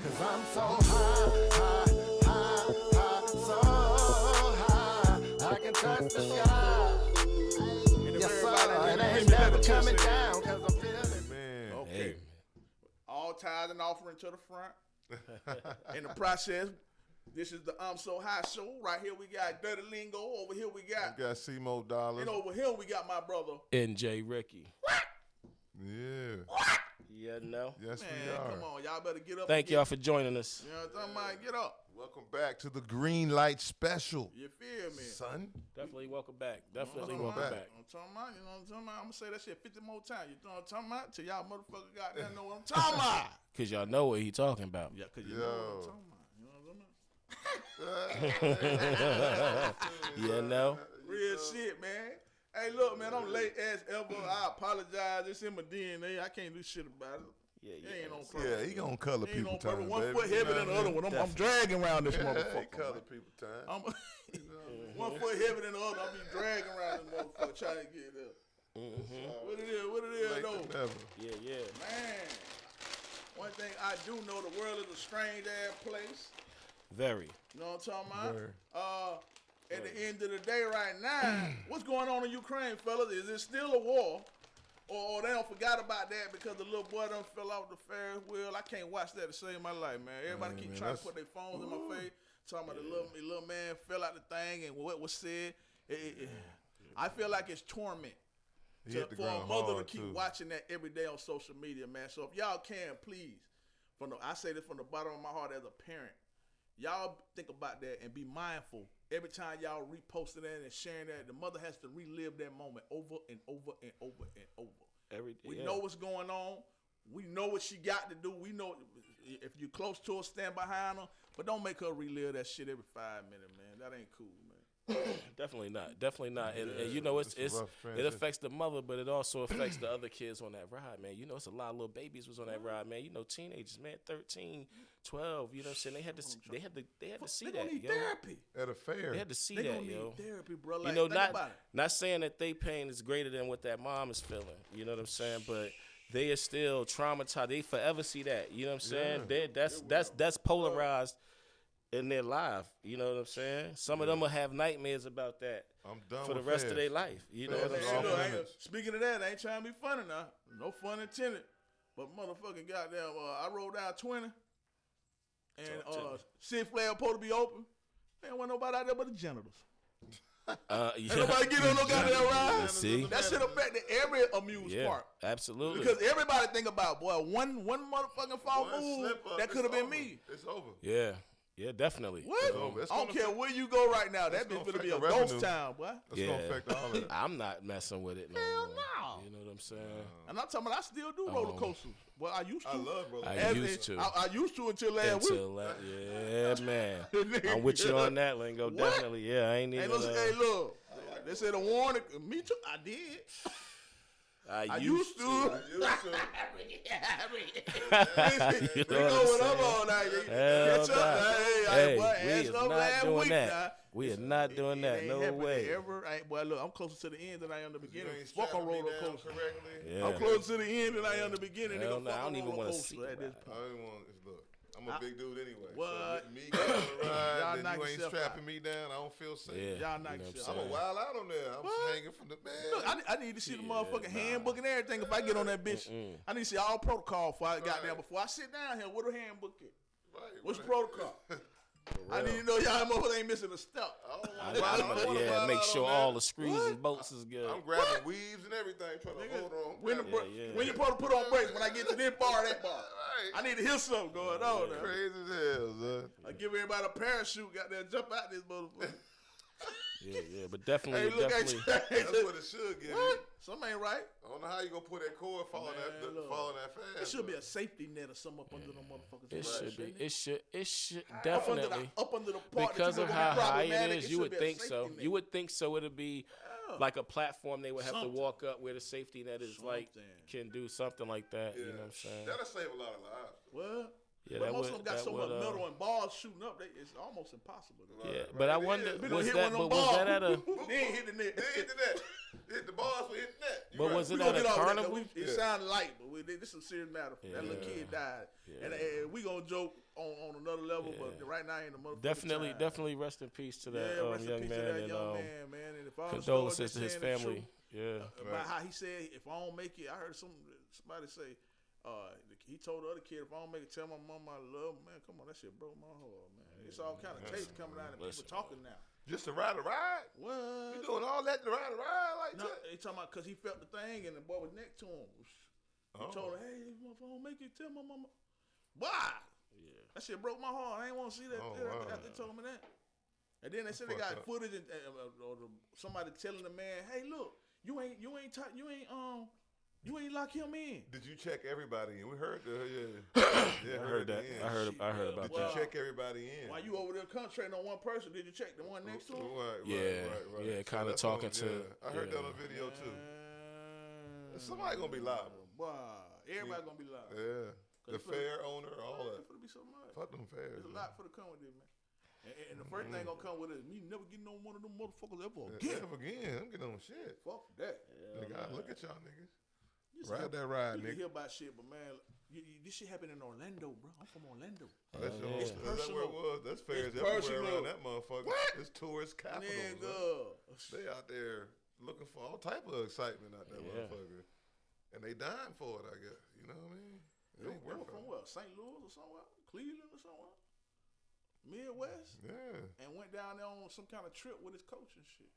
Cause I'm so high, so high, I can touch the sky. Yes, sir, and I ain't never coming down, cause I'm feeling. Man. Okay. Hey, All tithes and offering to the front. In the process, this is the I'm So High show. Right here we got Dirty Lingo. Over here we got, We got C-Mo Dollars. and over here we got my brother. NJ Ricky. Yeah. Yeah, no. Yes, we Man, are. come on, y'all better get up. Thank y'all for joining us. You know what I'm talking about? Get up. Welcome back to the Green Light Special. You feel me? Son. Definitely welcome back. Definitely You know what welcome I'm back. talking about? You know what I'm talking about? I'm gonna say that shit 50 more times. You know what I'm talking about? Till y'all motherfucker got there know what I'm talking about. Cause y'all know what he talking about. Yeah, cause you Yo. know what I'm talking about. You know what I'm talking about? Yeah, no. Real shit, man. Hey, look, man, I'm late as ever. I apologize. It's in my DNA. I can't do shit about it. Yeah, It yeah. ain't on purpose. Yeah, he gonna color Ain't people on purpose. time, One baby. foot heavier than the other one. I'm dragging around this He motherfucker. color man. people time. I'm one foot heavier than the other. I'll be dragging around this motherfucker trying to get there. What it is, Late though? than never. Yeah, yeah. Man, one thing I do know, the world is a strange ass place. Very. You know what I'm talking Very. about? At the end of the day right now, what's going on in Ukraine, fellas? Is it still a war? Or they don't forgot about that because the little boy done fell off the Ferris wheel? I can't watch that to save my life, man. Everybody keep trying to put their phones in my face, talking about the little man fell out the thing and what was said. I feel like it's torment. He hit the For a ground mother to hard, keep too. watching that every day on social media, man. So if y'all can, please, I say this from the bottom of my heart as a parent, y'all think about that and be mindful. Every time y'all reposting that and sharing that, the mother has to relive that moment over and over and over and over. We know what's going on. We know what she got to do. We know if you're close to her, stand behind her. But don't make her relive that shit every 5 minutes, man. That ain't cool, man. Definitely not. Definitely not. And you know, It's a rough it transition. affects the mother, but it also affects the other kids on that ride, man. You know, it's a lot of little babies was on that ride, man. You know, teenagers, man, 13, 12. You know what I'm saying? They had to see They that, gonna need yo. therapy. At a fair. They had to see They that, gonna yo. need therapy, bro. Like, You know, think about it. not saying that they pain is greater than what that mom is feeling. You know what I'm saying? But they are still traumatized. They forever see that. You know what I'm saying? That's polarized in their life. You know what I'm saying? Some of them will have nightmares about that I'm done for the with rest of fairs. their life. You know what I'm Fairs is saying? off Look, limits. speaking of that, I ain't trying to be funny now. No fun intended. But motherfucking goddamn, I rolled down 20. And Talk to me. Six Flags supposed to be open. Man, wasn't nobody out there but the janitors. Yeah. Ain't nobody get on no goddamn ride. See? That shit affected every amused Yeah, park. absolutely. Because everybody think about, boy, one motherfucking fall One move, slip up, that it's could have been over. me. It's over. Yeah, definitely. What? over. It's I don't gonna care affect- where you go right now. That it's bitch gonna finna be a affect the ghost revenue. town, boy. That's going to affect all of it. I'm not messing with it no Hell more. no. You know what I'm saying? And I'm talking about I still do roller coasters. Well, I used to. I love brother. I used to. I used to until last week. Yeah, man. I'm with you on that, Lingo. What? Definitely. Yeah, I ain't Hey, even. hey, look. They said a warning. Me too. I did. I used to. You know We what know I'm what I'm saying? on now. Hell Catch up nah. now. Hey, boy, we ass is up last not doing week that. now. We are not doing It that. ain't No happening way. Ever. Boy, look, I'm closer to the end than I am the You beginning. ain't Fuck a strapping me roller down coaster. correctly. Yeah. I'm closer to the end than I am the beginning. Hell Nigga, nah, fuck I don't a even roller wanna coaster see at this that. point. I don't want. Look, I'm a big dude anyway. What? So me going on the Y'all ride, and knock you ain't yourself strapping out. me down. I don't feel safe. Yeah. Y'all knock you know what yourself I'm a saying? wild out on there. I'm What? hanging from the man. Look, I need to see the motherfucking handbook and everything. If I get on that bitch, I need to see all protocol before I got there. Before I sit down here, what the handbook is? Right, What's right. protocol? I need to know y'all motherfuckers ain't missing a step. Yeah, make sure all the screws and bolts is good. I'm grabbing weaves and everything, trying to hold on. When yeah. when you supposed to put on brakes? When I get to this bar or that bar? Right. I need to hear something going on. Now. Crazy as hell, son. I give everybody a parachute. Got there, jump out this motherfucker. Yeah, but definitely, Hey, look definitely. at you. That's what it should give you. What? Something ain't right. I don't know how you gonna put that cord falling look. that fast. It should be a safety net or something up under them motherfuckers. It should be. Shouldn't It should Up under definitely. the, up under the part Because that of you how gonna be high it problematic, is, you should would be a think safety so. net. You would think so. It'd be like a platform they would have Something. to walk up where the safety net is like Something. can do something like that. Yeah. You know what I'm saying? That'll save a lot of lives. What? Yeah, but most of them got so much metal and balls shooting up, it's almost impossible. Yeah, but I wonder, was hit that? one of But them was that at a? They ain't hit the net. They hit the net. Hit the bars, we hit the net. You But right. was We it gonna at a get off that, carnival? 'cause it sounded light, but this is a serious matter. That little kid died, and we gonna joke on another level, but right now ain't the motherfucker. Definitely rest in peace to that rest in young peace man, to that and young man. And if I was condolences to his family. about how he said, if I don't make it, I heard somebody say, he told the other kid, if I don't make it, tell my mom I love him. Man, come on, that shit broke my heart, man. It's all kind of taste coming out and people talking now. Just to ride a ride? What? You doing all that to ride a ride like No, that? he talking about because he felt the thing and the boy was next to him. He told her, hey, if I don't make it, tell my mama. Why? Yeah. That shit broke my heart. I ain't want to see that. They told me that. And then they said they got footage and somebody telling the man, hey, look, you ain't lock him in. Did you check everybody in? We heard I heard that. I heard about Did you check everybody in? While you over there concentrating on one person, did you check the one next to him? Right. Yeah, kind of talking to. I heard that on video too. Somebody gonna be liable. Wow, everybody gonna be liable. Yeah, the fair owner, all that. It's gonna be so much. Fuck them fairs. There's a lot for the come with it, man. And the first thing gonna come with it is me never getting on one of them motherfuckers ever again. I'm getting on shit. Fuck that. Nigga, look at y'all niggas. Ride that ride, nigga. You hear about shit, but man, this shit happened in Orlando, bro. I'm from Orlando. It's personal. That's where it was. That's fairs It's everywhere personal. around that motherfucker. What? It's tourist capital. Nigga. They out there looking for all type of excitement out there, motherfucker. And they dying for it, I guess. You know what I mean? It ain't They were worth from it. where? St. Louis or somewhere? Cleveland or somewhere? Midwest? Yeah. And went down there on some kind of trip with his coach and shit.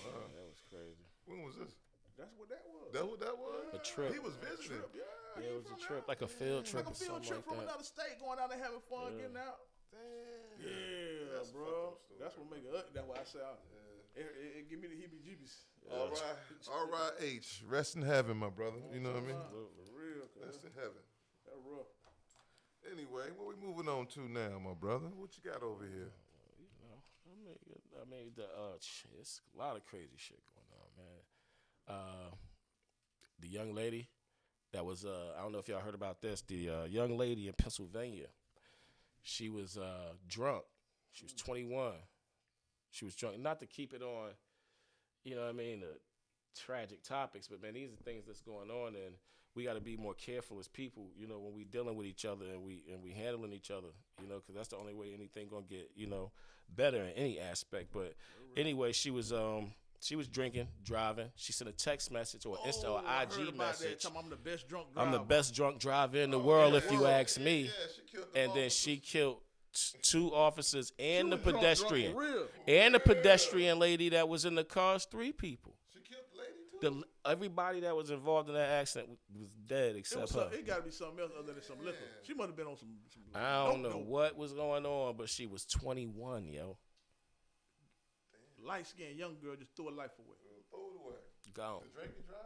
Wow. That was crazy. When was this? That's what that was. That what that was? A trip. He was visiting. Yeah, Yeah, it was a trip, like a field trip Like a or field something trip like from that. another state, going down there having fun, getting out. Damn. Yeah, That's bro. fucked up story. That's what make it up. That's why I say, it give me the heebie-jeebies. All right, H. Rest in heaven, my brother. You know what I mean? For real, Rest cuz. in heaven. That's rough. Anyway, what we moving on to now, my brother? What you got over here? You know, I mean, it's a lot of crazy shit going on, man. The young lady that was, I don't know if y'all heard about this. The young lady in Pennsylvania, she was drunk. She was 21. She was drunk. Not to keep it on, you know what I mean, the tragic topics, but man, these are things that's going on, and we got to be more careful as people, you know, when we dealing with each other and we handling each other, you know, because that's the only way anything gonna get, you know, better in any aspect. But anyway, she was drinking, driving. She sent a text message or Insta or IG message. I'm the best drunk driver. I'm the best drunk driver in the world, if you ask me. Yeah, she killed the And then she killed two officers and the was drunk, pedestrian. for real. And the pedestrian lady that was in the car. 3 people. She killed the lady, too? Everybody that was involved in that accident was dead except her. It got to be something else other than some liquor. She must have been on some I don't know dope. what was going on, but she was 21, yo. Light-skinned young girl just threw her life away. Throw it away. Gone. The drink and drive?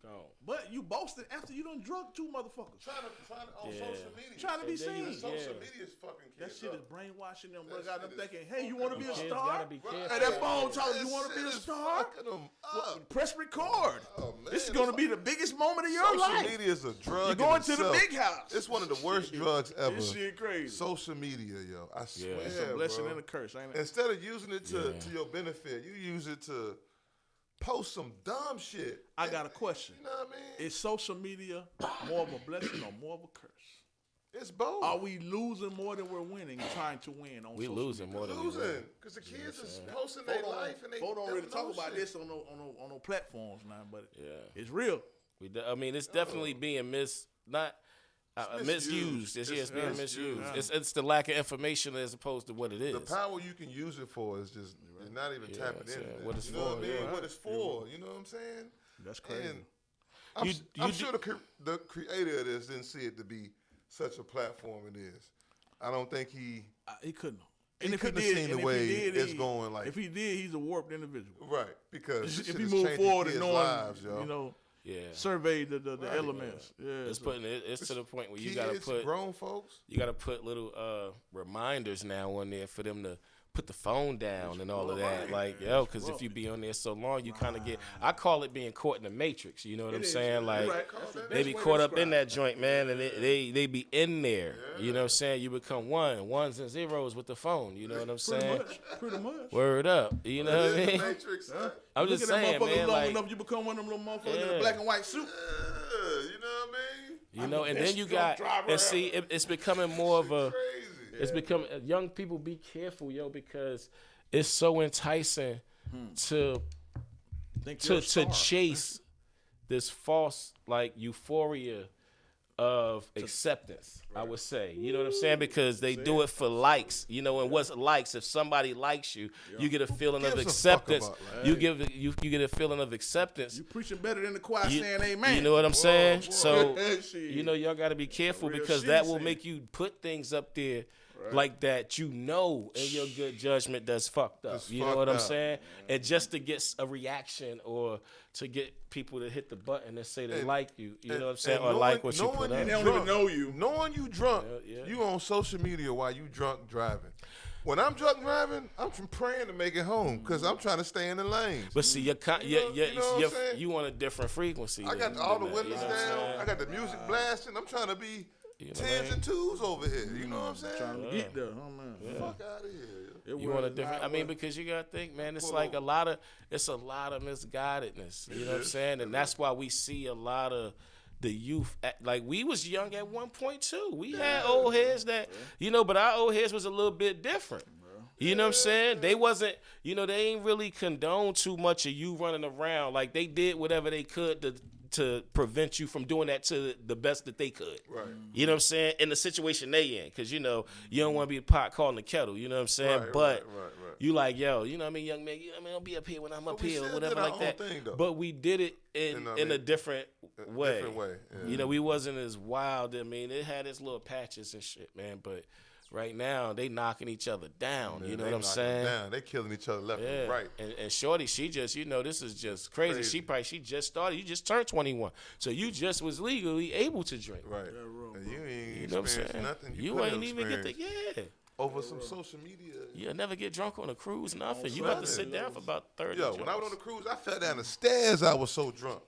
Gone. But you boasted after you done drunk 2 motherfuckers. Trying to on Yeah. social media. Trying to be seen. Social media's fucking That kids shit up. is brainwashing them, bro. That Got them shit is thinking, hey, you want to be a Kids star? gotta be careful. Hey, that phone talking, you That want to be a shit is star? fucking them up. Press record. Oh, man, This is going to be the biggest moment of your Social life. media is a drug. You're going in to the itself. big house. It's one of the worst drugs ever. This shit crazy. Social media, yo. I swear, It's a blessing bro. and a curse, ain't it? Instead of using it to your benefit, you use it to post some dumb shit. I got a question. You know what I mean? Is social media more of a blessing or more of a curse? It's both. Are we losing more than we're winning trying to win on We social losing media? more than we losing win. because the kids is posting their life and they Folk don't really never talk know about shit. this on no platforms now, but Yeah. it's real. I mean, it's definitely being misused. It's being misused. It's the lack of information as opposed to what it is. The power you can use it for is just you're not even tapping into it. what it's you know what I for, mean? yeah. What it's for. You know what I'm saying? That's crazy. And I'm sure the creator of this didn't see it to be such a platform it is. I don't think he couldn't. He And if couldn't he have did, seen and the if he way did, it's going. Like if he did, he's a warped individual. right because this If shit he is moved changing forward and kids' knowing, lives, yo. you know, Yeah. survey the elements. Yeah, It's to the point where you Kids, gotta put grown folks. little reminders now on there for them to put the phone down and all of that. Like, yo, because if you be on there so long, you kind of get, I call it being caught in the matrix. You know what I'm saying? Like, they be caught up in that joint, man, and they be in there. You know what I'm saying? You become ones and zeros with the phone. You know what I'm saying? Pretty much. Word up. You know what I mean? Matrix, I'm just saying, man. Long Like, enough, you become one of them little motherfuckers in a black and white suit. you know what I mean? you know, and then you got, and see, it's becoming more of a, Crazy. it's becoming, young people be careful, yo, because it's so enticing to chase this false, like, euphoria of acceptance, I would say. You know what I'm saying? Because they do it for likes. You know, and what's likes? If somebody likes you, you get a feeling of acceptance. You get a feeling of acceptance. You preaching better than the choir saying amen. You know what I'm saying? Whoa. So, Shit. you know, y'all got to be careful Real because shit, that will shit. make you put things up there like that, you know, in your good judgment that's fucked up. That's You know fucked what I'm up. saying? And just to get a reaction or to get people to hit the button and say they like you, you know what I'm saying? Or like what you put They up. don't even know you. Knowing you drunk, Yeah. you on social media while you drunk driving. When I'm drunk driving, I'm praying to make it home because I'm trying to stay in the lanes. But see, know what I'm saying? you want a different frequency. I got than all the that, windows you know what I'm down. saying? I got the music blasting. I'm trying to be You know what I tens mean? and twos over here. You know what I'm saying? Trying to get there, huh, man? Fuck out of here. You want a different? I mean, because you gotta think, man. It's like a lot of misguidedness. You know what I'm saying? And that's why we see a lot of the youth. Like we was young at one point too. We had old heads that, you know, but our old heads was a little bit different. You know what I'm saying? They wasn't, you know, they ain't really condone too much of you running around. Like they did whatever they could to prevent you from doing that to the best that they could. Right. You know what I'm saying? In the situation they in. Because, you know, you don't want to be a pot calling the kettle. You know what I'm saying? Right, but right. you like, yo, you know what I mean, young man, you know what I mean, I'll be up here when I'm up we here or still whatever did our like that. own thing, though. But we did it in a different way. Different way. Yeah. You know, we wasn't as wild. I mean, it had its little patches and shit, man. But right now, they knocking each other down. Man, you know they what I'm knocking saying? Down. They killing each other left Yeah. and right. And Shorty, she just, you know, this is just crazy. She just started. You just turned 21. So you just was legally able to drink. Right. And you ain't You know what I'm experienced saying? nothing. You ain't even get the, over some social media. You'll never get drunk on a cruise, nothing. You have to sit down for about 30 Yo, when I went on the cruise, I fell down the stairs. I was so drunk.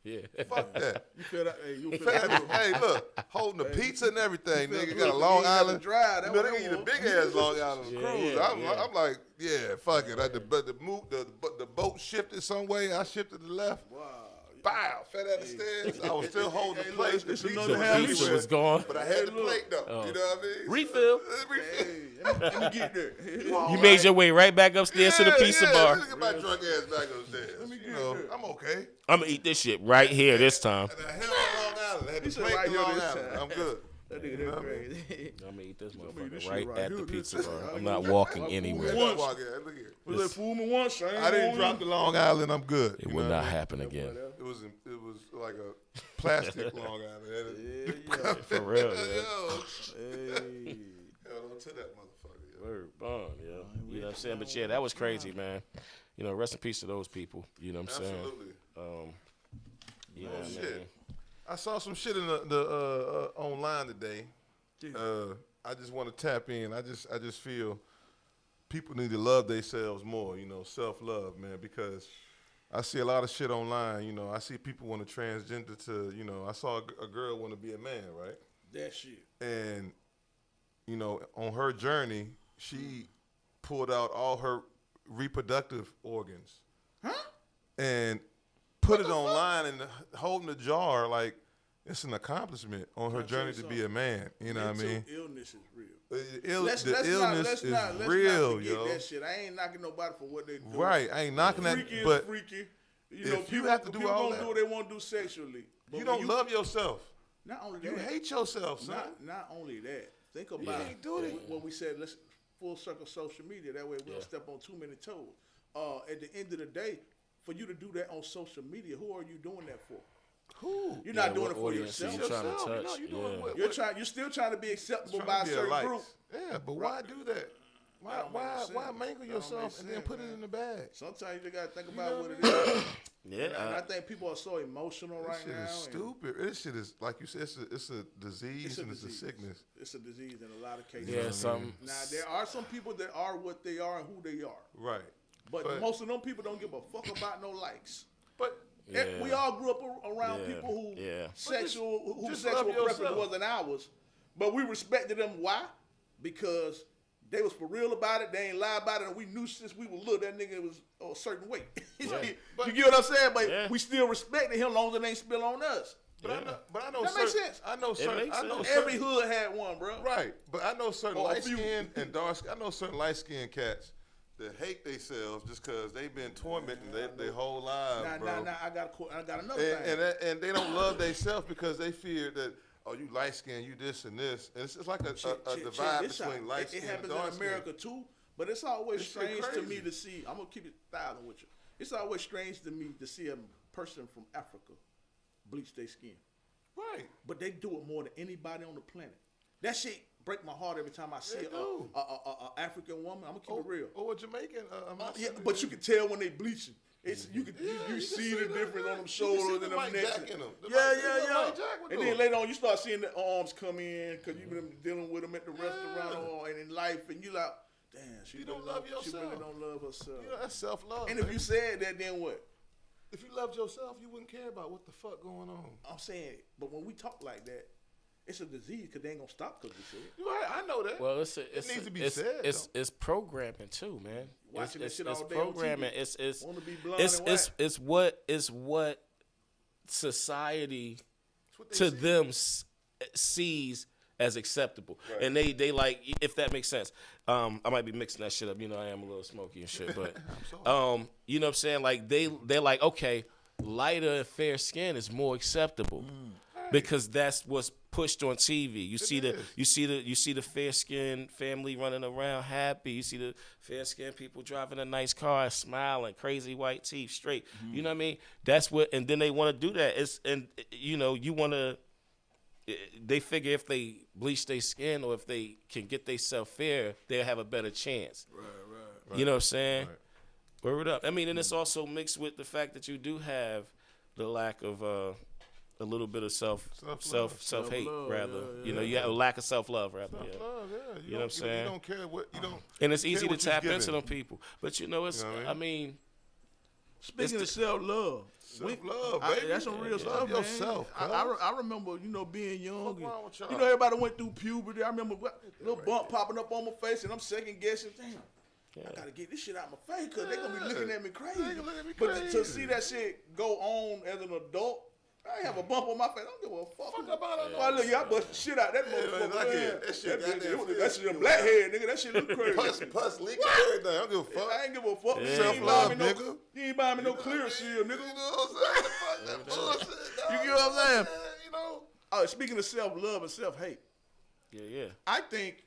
Yeah. Fuck that. You feel that? Hey, you feel Fat, that? hey, look, holding the pizza and everything, feel nigga. good. Got a You Long ain't had to Island. drive. That You know, what they I eat a want. big ass Long Island Yeah, cruise. yeah. I'm like, yeah, fuck it. The boat shifted some way. I shifted to the left. Wow. Bow, fell down the stairs. I was still holding the Hey, plate. look, The it's pizza another was half everywhere. Pizza was gone. But I had the plate though. Oh. You know what I mean? Refill. Refill. Hey, let me get there. You made your way right back upstairs to the pizza bar. Let me get my drunk ass back upstairs. You know, I'm okay. I'm going to eat this shit right here this time. And I held Long Island. I had the said plate right to here Long this Island. time. I'm good. That You nigga, know that what I mean? crazy. I'm going to eat this this motherfucker shit right right at here. the This- pizza bar. this- I'm not walking this- anywhere. Once. Walk in. Look here. Was like fool me once. I didn't drop the Long Island. I'm good. It You will know not what I mean? happen again. It was like a plastic Long Island. Yeah. For real, yeah. Yo, Hey. held on to that motherfucker. Yo. Word, bond, yeah. You know what I'm saying? But yeah, that was crazy, man. You know, rest in peace to those people. You know what I'm saying? Absolutely. You know Oh, what I mean? shit. I saw some shit in the online today. I just want to tap in. I just feel people need to love themselves more. You know, self-love, man, because I see a lot of shit online. You know, I see people want to transgender to. You know, I saw a girl want to be a man, right? That shit. And you know, on her journey, she pulled out all her reproductive organs, and put it online and holding the jar like it's an accomplishment on her Can I tell journey you to be a man. You know what I mean? Illness is real. The Let's illness is not real, forget yo. that shit. I ain't knocking nobody for what they do. Right, I ain't knocking that, Freaky is but freaky. You if know, you people have to do people all gonna that- do what they want to do sexually. But you when don't love yourself. Not only You that, hate yourself, son. not only that. Think about ain't do it. what we said. Let's full circle social media. That way we don't step on too many toes. At the end of the day, for you to do that on social media, who are you doing that for? Who? You're not doing what it for audience is yourself. you trying to Yourself, touch? you know, you doing Yeah. what- You're still trying to be acceptable trying by to a be certain likes. group. Yeah, but why do that? Why That don't make why sense. why That mangle don't yourself make and then sense, put it man. in the bag? Sometimes you gotta think about what it is. Yeah, and I think people are so emotional right This shit now. is stupid. This shit is, like you said, it's a disease and it's a sickness. It's a disease in a lot of cases. Yeah, something. Now, there are some people that are what they are and who they are. Right. But most of them people don't give a fuck about no likes. But We all grew up around people who sexual preference wasn't ours, but we respected them. Why? Because they was for real about it. They ain't lie about it, and we knew since we were little that nigga was a certain weight. You get what I'm saying? But we still respected him, long as it ain't spill on us. But I know that makes sense. I know certain. Every hood had one, bro. Right. But I know certain light skinned and dark. I know certain light skinned cats that hate themselves just because they've been tormenting their whole lives, bro. I got another thing. And they don't love themselves because they fear that, oh, you light skinned, you this and this. And it's like a divide between light skin and dark skin. It happens in America too, but it's always strange to me to see. I'm gonna keep it 1,000 with you. It's always strange to me to see a person from Africa bleach their skin. Right. But they do it more than anybody on the planet. That shit break my heart every time I see a African woman. I'm gonna keep it real. Or a Jamaican. But you can tell when they bleaching. It's you see the difference on them shoulders and them necks. Yeah. And then later on, you start seeing the arms come in because you've been dealing with them at the restaurant and in life, and you like, damn, she don't love yourself. She really don't love herself. That's self-love. And if you said that, then what? If you loved yourself, you wouldn't care about what the fuck going on. I'm saying, but when we talk like that, it's a disease because they ain't gonna stop because we say it. Right, I know that. Well, it needs to be said. It's programming too, man. Watching this shit all day programming. on TV. Wanna be blind It's what society to them sees as acceptable, and they like, if that makes sense. I might be mixing that shit up. You know, I am a little smoky and shit, but you know what I'm saying? Like they're like, okay, lighter and fair skin is more acceptable. Because that's what's pushed on TV. You see the fair skinned family running around happy. You see the fair skinned people driving a nice car, smiling, crazy white teeth, straight. You know what I mean? That's what, and then they want to do that. You want to. They figure if they bleach their skin or if they can get themselves fair, they'll have a better chance. Right. You know what I'm saying? Right. Word up. I mean, and it's also mixed with the fact that you do have the lack of a little bit of self-hate, rather. You know, you have a lack of self-love, rather. Self-love, yeah. You know what I'm saying? You don't care what you don't. And it's easy to tap into them people, but you know, it's. I mean, speaking of self-love, baby. That's some real stuff, man. Yourself, I remember, being young. And, everybody went through puberty. I remember a little bump popping up on my face, and I'm second guessing. Damn, I gotta get this shit out my face because they're gonna be looking at me crazy. But to see that shit go on as an adult. I ain't have a bump on my face. I don't give a fuck. I bust the shit out that motherfucker. That shit a blackhead, nigga. That shit look crazy. Pus leaking everything. I don't give a fuck. I ain't give a fuck. Self-love, nigga. You ain't buying me no clear seal, nigga. You know what I'm saying? You get what I'm saying? You know. Oh, speaking of self-love and self-hate. Yeah. I think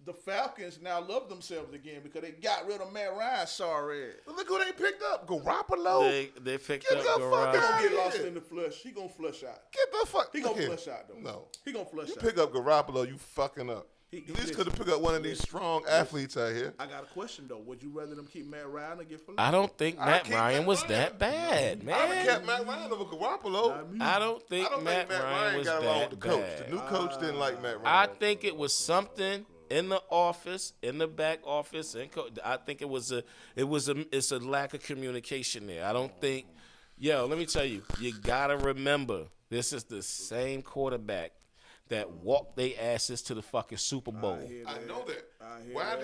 the Falcons now love themselves again because they got rid of Matt Ryan. Sorry. But look who they picked up. Garoppolo. They picked up Garoppolo. He gonna get lost in the flush. He gonna flush out. Get the fuck. He gonna flush out though. No. He gonna flush out. You pick up Garoppolo, you fucking up. At least could have picked up one of these strong athletes out here. I got a question though. Would you rather them keep Matt Ryan or get flushed? I don't think Matt Ryan was that bad, man. I would have kept Matt Ryan over Garoppolo. I don't think Matt Ryan was got along with that the coach. bad. The new coach didn't like Matt Ryan. I think it was something in the office, in the back office, and I think it's a lack of communication there. I don't think. Let me tell you, you gotta remember, this is the same quarterback that walked their asses to the fucking Super Bowl. I know that. Why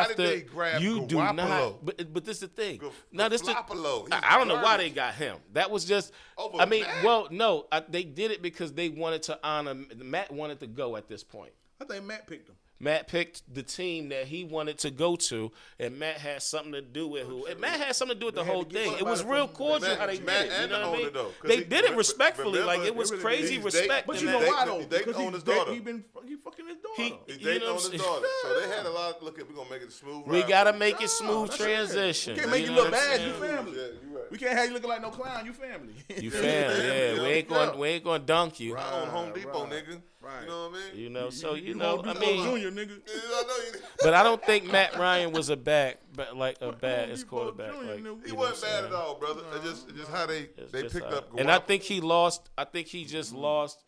did they grab you do Garoppolo? not. But this is the thing. Now this Garoppolo. I don't know why they got him. That was just. Over Matt? They did it because they wanted to honor. Matt wanted to go at this point. I think Matt picked him. Matt picked the team that he wanted to go to, and Matt had something to do with Matt had something to do with the whole thing. It was real cordial how they did it. You know what I mean? They did it respectfully. Like, it was crazy respect. But you know why, though? They own his daughter. He fucking his daughter. They own his daughter. So they had a lot. Look, we're going to make it smooth. We got to make it smooth transition. Can't make it look bad. You family. We can't have you looking like no clown. You family. You family, yeah. We ain't gonna dunk you. I own Home Depot, nigga. Right. You know what I mean? You know, so you know, Home I Depot mean, Junior, nigga. I know you. but I don't think Matt Ryan was a bad quarterback. Junior, Like, nigga. He you know wasn't what I'm bad saying? at all, brother. It's just how they Just picked how- up. And I think he lost. I think he just lost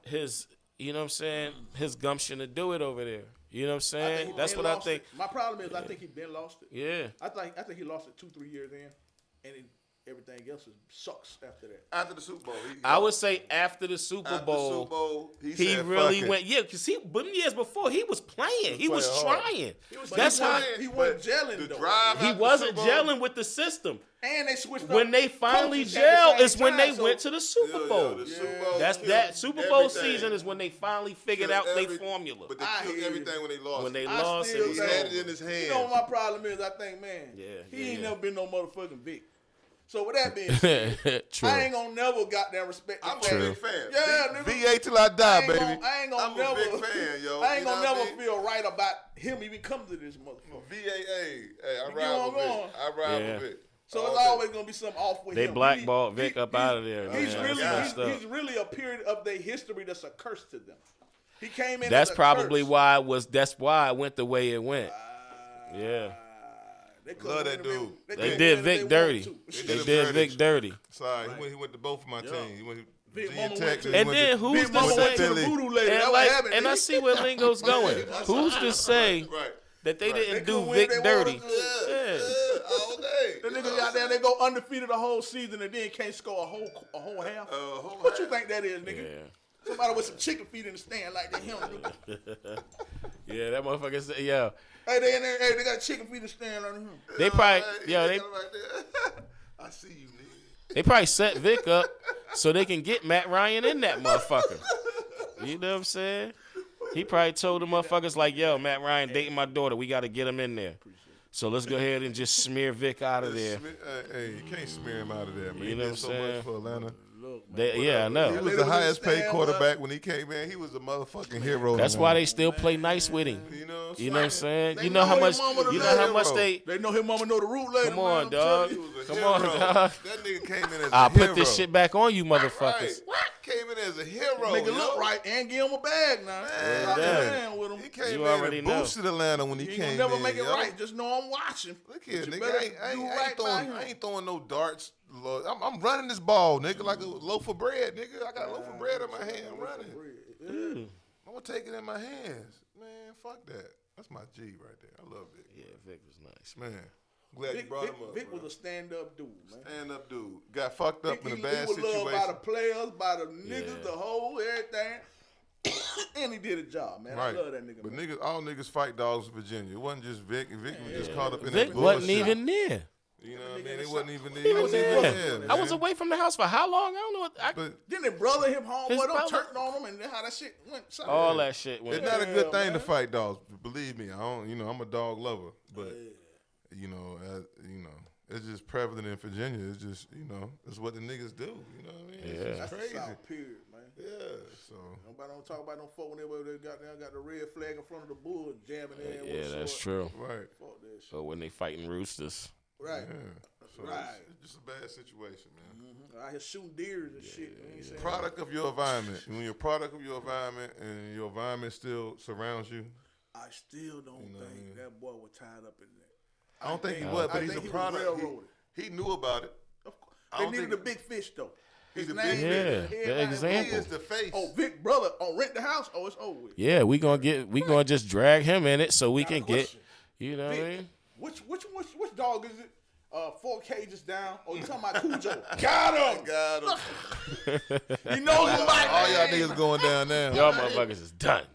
his. You know what I'm saying? His gumption to do it over there. You know what I'm saying? That's what I think. My problem is I think he been lost it. Yeah. I think he lost it 2-3 years in, and everything else sucks after that. after the Super Bowl, I would say after the Super Bowl, he he said, really "Fuck it." went. Yeah, because but years before he was playing. He was playing hard. trying. But That's how he wasn't but gelling the though. drive he after the wasn't Super Bowl- gelling with the system. And they switched When up they finally coaches at the gelled same is when time, they so went to the Super Bowl. the Super Bowl That's killed that Super Bowl everything. season is when they finally figured Killed out their every- formula. But they I killed hear you. everything when they lost. When they I lost, still it was he think- had over. it in his hand. You know what my problem is? I think, man, Yeah, he ain't yeah. never been no motherfucking Vic. So with that being said, True. I ain't gonna never goddamn respect the I'm fact- a big fan. Yeah, nigga. VA till I die, baby. I ain't gonna I'm never. a big fan, yo. I ain't You gonna know what never I mean? feel right about him even coming to this motherfucker. VAA. Hey, I You ride know with what I'm Vic. going? I ride Yeah. with Vic. So All it's day. always gonna be something off with They him. blackballed Vic up out of there. He's man. really, That's messed he's up. really a period of their history that's a curse to them. He came in. That's as a probably curse. why it was. That's why it went the way it went. Yeah. They Love that dude. They did Vic dirty. They him did dirty. Vic dirty. Sorry, he went to both of my teams. He went to Vic Virginia Mama Tech. went to- he And went then to- who's Big to Mama went to say? the voodoo lady. And, That's what like, happened. and I see where Lingo's going. Who's to say Right. that they They didn't do couldn't win Vic if they wanted dirty? to. Yeah. All day. The niggas out there, they go undefeated the whole season and then can't score a whole half. What you think that is, nigga? Yeah. Somebody with some chicken feet in the stand like they him. Nigga. Yeah, that motherfucker said, yo. Hey, they in there. Hey, they got chicken feet in the stand on him. They probably, Yeah, they right there. I see you, nigga. They probably set Vic up so they can get Matt Ryan in that motherfucker. You know what I'm saying? He probably told the motherfuckers like, yo, Matt Ryan dating my daughter. We got to get him in there. So let's go ahead and just smear Vic out of there. Hey, you can't smear him out of there, man. You He know did what so I'm much saying? for Atlanta. Yeah, I He know. was the highest paid quarterback when he came in. He was a motherfucking hero. That's why they still play nice with him. You know what You know what I'm saying? They You know how know much. his mama the You know how much hero. they. They know his mama know the root lady. Come on, man, dog. I'm telling you. Come on, dog. That nigga came in as a I'll hero. put this shit back on you, Right. motherfuckers. Came in as a hero. Nigga yo. look right and give him a bag now. Stop damn. playing with him. He came You in already and know. boosted Atlanta when he You came ain't gonna never in. make it yo. right. Just know I'm watching. Look here, But you nigga. better I do ain't right by him. I ain't throwing no darts. Lord. I'm running this ball, nigga, like a loaf of bread, nigga. I got a loaf of bread in my hand. I'm running. Yeah. I'm gonna take it in my hands. Man, fuck that. That's my G right there. I love Vic. Yeah, Vic was nice. Man, glad you brought him up. Vic bro. was a stand-up dude, man. Stand up dude. Got fucked up in a He bad was loved by the situation. players, by the niggas, Yeah. the whole everything. And he did a job, man. Right. I love that nigga. But man. niggas, all niggas fight dogs in Virginia. It wasn't just Vic. Vic was just caught up in Vic that wasn't bullshit. even there. You know what I mean? It wasn't even there. He He was wasn't there. even there. I was man. away from the house for how long? I don't know. But Didn't his brother, him homeboy, His them brother- turned on him and how that shit went. all that shit went. it's not a good Yeah, thing to man. fight dogs. Believe me, I don't. You know, I'm a dog lover, but you know, it's just prevalent in Virginia. It's just, you know, it's what the niggas do. You know what I mean? It's Yeah. just That's crazy. the South period, man. Yeah. So Nobody don't talk about no folk when they got the red flag in front of the bull jamming in. Yeah, with a that's sword. true. right. Fuck that shit. So when they fighting roosters, Right. Yeah. So Right. it's just a bad situation, man. I hear shooting deers and shit. Man. You saying? Product of your environment. When you're a product of your environment and your environment still surrounds you, I still don't You know what I think mean? that boy was tied up in that. I don't think he think- was, I but he's a think he was product. railroaded. He knew about it. Of course. I They don't needed think- a big fish though. He's His a big name fish. is- Yeah, everybody- the He example. is the face. Oh, Vic brother on Rent the House. Oh, it's over with. yeah, we gonna just drag him in it so we Got a can get, question. you know what I Vic, mean? which dog is it? 4 cages down. Oh, you talking about Cujo? Got him. Got him. He knows him by All y'all name. niggas going down now. Y'all motherfuckers is done,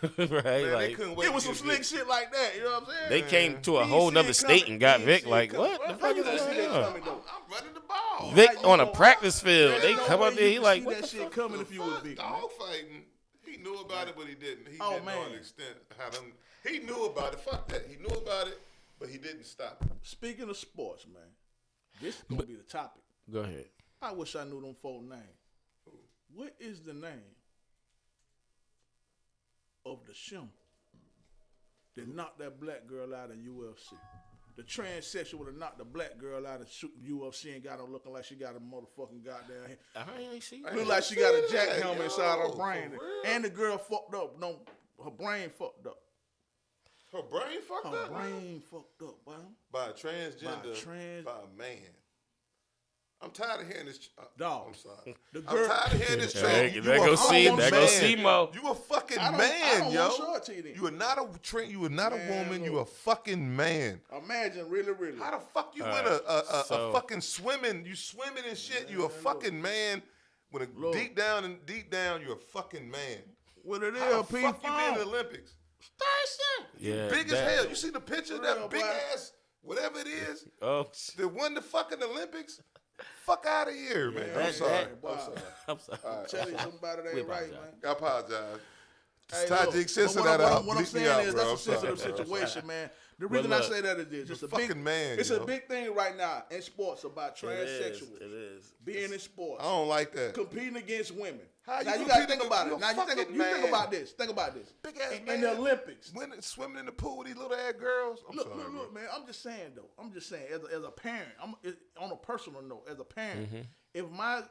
right? Man, they Like couldn't wait It was to some get slick Vic. shit like that. You know what I'm saying? they came to a He whole see nother it state coming. and got He Vic. see it Like coming. what the How fuck you is gonna see going that on? coming, though? I'm running the ball. Vic How you on a gonna- practice field. There's They no come way up you there. He can like see what that the shit fuck? coming if you was Vic. man. Dog fighting. He knew about it, but he didn't. He Oh, didn't know man. the extent how them. He knew about it. Fuck that. He knew about it, but he didn't stop it. Speaking of sports, man, this is gonna be the topic. Go ahead. I wish I knew them folk name. What is the name of the shim that knocked that black girl out in UFC? the transsexual would have knocked the black girl out of UFC and got her looking like she got a motherfucking goddamn. I ain't see that. Look like she got a jackhammer inside her brain, and the girl fucked up. No, her brain fucked up. Her brain fucked Her up? brain fucked up, boy. By a transgender, by a man. I'm tired of hearing this. Dog. I'm sorry. The I'm girl, tired of hearing this. There You go a see. fucking There go man. see Mo. You a fucking I man, don't yo. want to show it to you then. You are not a you are not a Man, woman. look. You a fucking man. Imagine, really. How the fuck you win a fucking swimming? You swimming and shit. You a fucking man. When deep down, you're a fucking man. What it is, How the P. fuck you been in the Olympics? Yeah, Big as hell. You see the picture of that big boy. ass, whatever it is, Oh, that won the fucking Olympics? Fuck out of here, man. I'm sorry. I'm sorry. Tell you somebody that ain't right, man. I apologize. Hey, Tajik, look, censor but that out. what I'm Bleep me saying out, is bro. I'm that's a sensitive sorry. situation, man. The reason I look, say that is this. It's a fucking big man, It's yo. a big thing right now in sports about transsexuals. It is. Being in sports. I don't like that. Competing against women. How now you you gotta competing think about against- it. Now you a you think fucking about man. this. Think about this. Big ass man. In the Olympics. Swimming in the pool with these little ass girls. I'm Look, sorry, bro. look, man. I'm just saying though. As a parent, on a personal note, as a parent, if my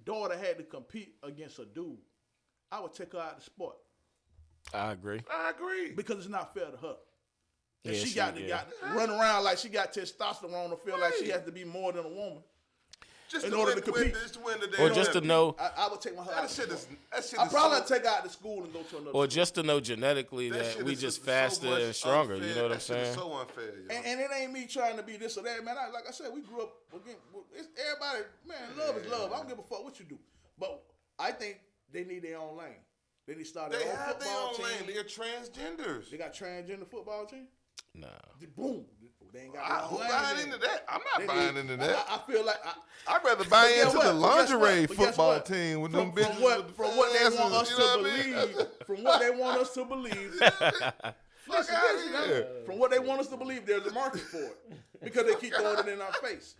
daughter had to compete against a dude, I would take her out of the sport I agree. I agree. because it's not fair to her. And Yeah, she she- got to yeah. run around like she got testosterone to feel like she has to be more than a woman. Just in to order win, to compete. just to win the Or damn just to Olympics. know, I would take my That out. shit is. That shit I is probably so, take her out of school and go to another. or school. just to know genetically that that shit we is just so faster much and stronger. unfair. You know what I'm That shit is saying? so unfair, yo. And it ain't me trying to be this or that, man. Like I said, we grew up again. It's everybody, man. Love is love. I don't give a fuck what you do, but I think they need their own lane. They need to start They their own have their football own team. lane. They're transgenders. They got transgender football team. Nah. Boom. They ain't got Who their own buying lane. into that? I'm not They buying need- into that. I feel like I'd rather buy But guess into what? the But guess lingerie what? But guess football what? team with from, them bitches. from what with the from what they asses, want us you to know what I mean? believe. From what they want us to believe. Fuck out of here. From what they want us to believe, there's a market for it because they keep throwing it in our face.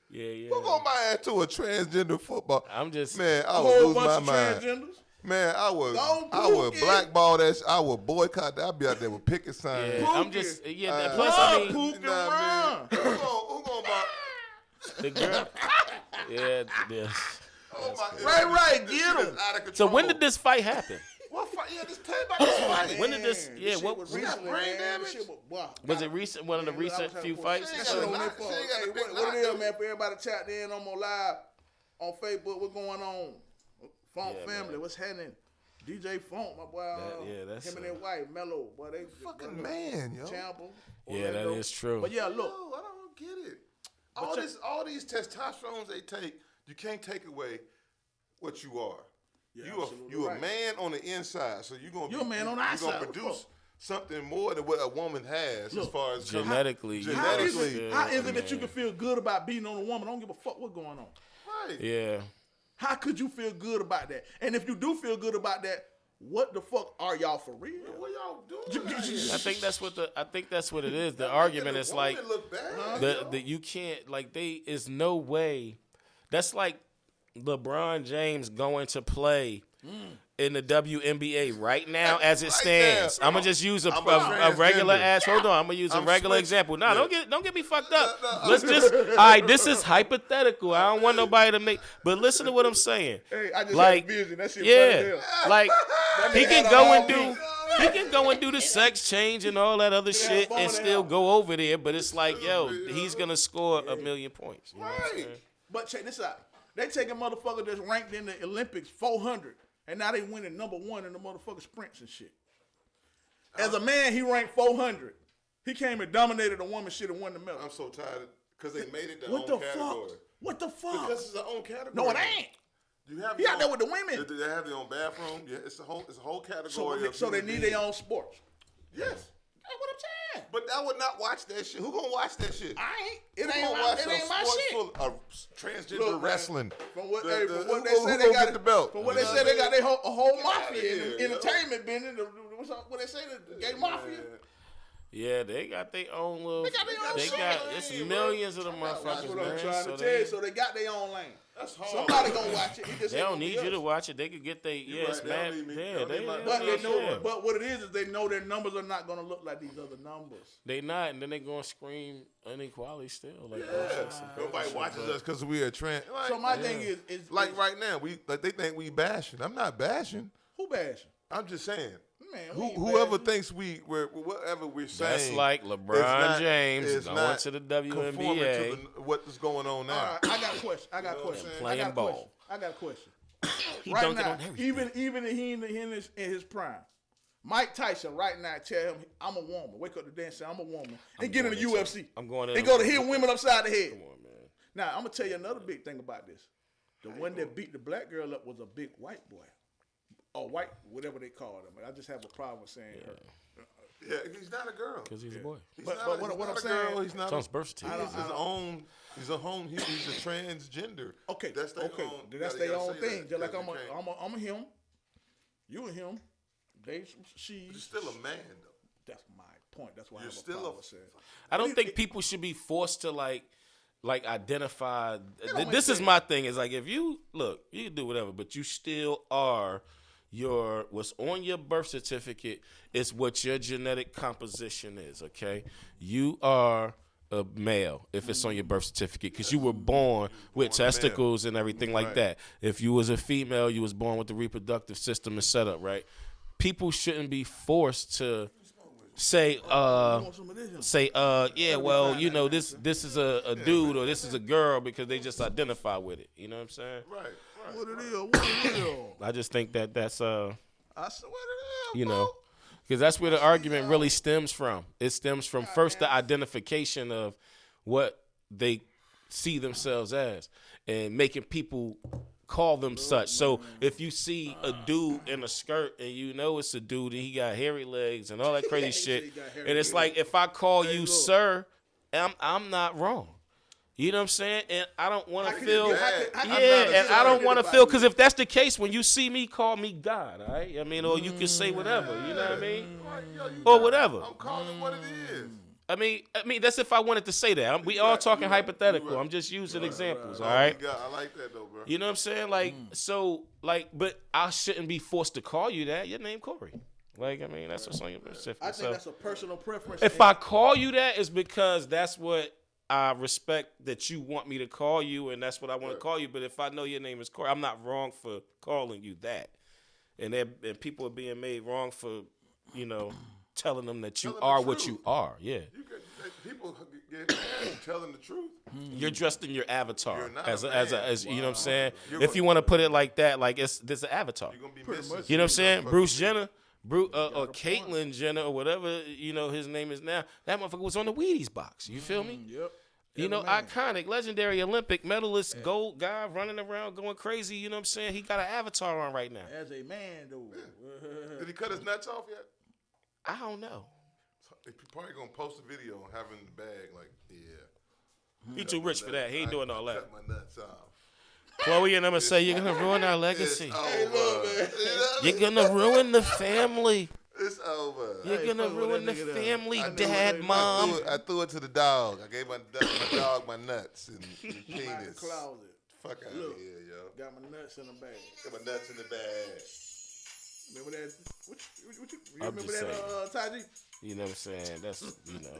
Yeah. Who gonna buy into a transgender football? I'm just Man, I A would whole lose bunch my of mind. transgenders. Man, I would Pookie. blackball that. I would boycott that. I'd be out there with picket signs. Yeah, I'm just Pookie. plus I mean Pook and run. Who gonna buy? the girl. Yeah. Oh my Right, This get shit is 'em. out of So control. when did this fight happen? What fight? Yeah, just tell me about this fight. When did this? Man, Yeah, shit what was we got recently, brain man. damage? Shit was it recent? One of the Man, look, I recent was few having fights? That She shit got on a their knock- phone. she got a Hey, big what it knock, is, though. man? For everybody tapped in on my live on Facebook, what's going on? Funk Yeah, family, man. what's happening? DJ Funk, my boy. that's him and their wife, Mello, boy. They Fucking man, yo. Tampa. Yeah, that Orlando. is true. But yeah, look, No, I don't get it. But All these testosterones they take, you can't take away what you are. Yeah, you absolutely a right. man on the inside, so you're a man on the outside. You're gonna produce something more than what a woman has Look, as far as Genetically. how is Genetically. it, how is it that you can feel good about beating on a woman? I don't give a fuck what's going on. Right. Yeah. How could you feel good about that? And if you do feel good about that, what the fuck are y'all for real? What y'all doing? out here? I think that's what it is. The argument is like Women look bad, the you can't like they is no way. That's like LeBron James going to play in the WNBA right now as it Right stands. now. I'm gonna just use a I'm a regular transgender. ass. Hold on, I'm gonna use a I'm regular switching. example. Nah, Yeah. don't get me fucked up. No, Let's just all right. This is hypothetical. I don't want nobody to make. But listen to what I'm saying. Hey, I just Like, had a vision. That shit yeah, funny as hell. like he nigga can had go a and whole do. He can go and do the sex change and all that other shit phone and in still there. go over there, but it's like, yo, he's gonna score a million points. You know what I'm Right. saying? But check this out. They taking motherfucker that's ranked in the Olympics 400, and now they winning #1 in the motherfucking sprints and shit. As a man, he ranked 400. He came and dominated a woman shit and won the medal. I'm so tired because they made it their What own the category. fuck? What the fuck? Because it's their own category. No, it ain't. You have He your out there own- with the women. They have their own bathroom. Yeah, it's a whole category. So of they human need beings. their own sports. Yes. That's what I'm saying. But I would not watch that shit. Who gonna watch that shit? I ain't. Who It ain't gonna my, watch it a ain't my sport shit. full of transgender Look, man, wrestling? From what, The- hey, the- from what who- they who say, gonna they got get the belt? From what You they know say, what I they got a whole Get outta mafia here, in yo. the entertainment business. What they say, the gay mafia. Yeah, they got their own little. They got their own it's lane, millions of them That's motherfuckers, what man. I'm trying So to tell you. So they got their own lane. That's hard. Somebody gonna watch it. It just they ain't don't gonna need be you to us. watch it. They could get right, man. they don't need me. Yeah, They don't they need my- But they know. yeah. But what it is they know their numbers are not gonna look like these other numbers. They not, and then they gonna scream inequality still. Like, Nobody watches us because we are trans. Like, So my thing is like right now, they think we bashing. I'm not bashing. who bashing? I'm just saying. Man, we ain't Whoever bashing. thinks whatever we're saying. that's like LeBron James going to the conforming WNBA. to what is going on now. All right, I got a question. I got a question. Playing I got a ball. question. I got a question. He Right dunking now, on everything. even he in his prime, Mike Tyson right now tell him I'm a woman. Wake up the day and say I'm a woman and get in the UFC. I'm going in. And go to hit women upside the head. Come on, man. Now I'm gonna tell you another big thing about this. The one that beat the black girl up was a big white boy, or white whatever they call them. I just have a problem with saying her. Yeah, he's not a girl. Because he's a boy. He's But- not, but he's what not I'm a saying- girl. He's not. It's on his birth certificate. He's his own. He's a transgender. Okay, That's their okay, own. that's you their gotta own say thing. that, Just like 'cause I'm you can't- a him, you a him, they she. You're still a man though. That's my point. That's why I You're have still a a. problem with saying. I don't think people should be forced to like identify. don't This make is my thing. Is like if you look, you can do whatever, but you still are what's on your birth certificate is what your genetic composition is. Okay, you are a male if it's on your birth certificate because you were born with testicles and everything like that. If you was a female, you was born with the reproductive system and set up right. People shouldn't be forced to say yeah, well, you know, this is a dude or this is a girl because they just identify with it. You know what I'm saying? Right. What it is? What it is? I just think that's I said what it is. you know, because that's where the argument really stems from. It stems from first the identification of what they see themselves as and making people call them such. So if you see a dude in a skirt and you know it's a dude and he got hairy legs and all that crazy shit, and it's like if I call you sir, I'm not wrong. You know what I'm saying? And I don't want to feel, I don't want to feel, because if that's the case, when you see me, call me God, all right? I mean, or you can say whatever, you know what I mean? Or whatever. I'm calling what it is. I mean, that's if I wanted to say that. We all talking hypothetical. I'm just using examples, all right? I like that though, bro. You know what I'm saying? Like, so, like, but I shouldn't be forced to call you that. Your name Corey. Like, I mean, that's what's on your birth certificate. I think that's a personal preference. If I call you that, it's because that's what I respect that you want me to call you, and that's what I want to call you. But if I know your name is Corey, I'm not wrong for calling you that. And people are being made wrong for, you know, telling them that you are what you are. Yeah. People get telling the truth. You're dressed in your avatar You're not as a you man. know what I'm saying. You're If you want to put it like that, like there's an avatar. You're gonna be missing. You know what I'm saying? Bruce Jenner, or Caitlyn Jenner, or whatever you know his name is now. That motherfucker was on the Wheaties box. You feel me? Yep. You know, iconic, legendary Olympic medalist, gold guy running around going crazy. You know what I'm saying? He got an avatar on right now. As a man, though. Did he cut his nuts off yet? I don't know. They probably gonna post a video on having the bag. Like, yeah. He too rich for that. He ain't doing all that. Cut my nuts off. Chloe and I'm gonna say you're gonna ruin our legacy. It's over. You're gonna ruin the family. It's over. You're gonna ruin the family, I Dad, Mom. I threw it to the dog. I gave my dog my nuts and penis. In the closet. Fuck out of here, yo. Got my nuts in the bag. Got my nuts in the bag. Remember that? What you I'm remember just that, Taji? You know what I'm saying? That's, you know.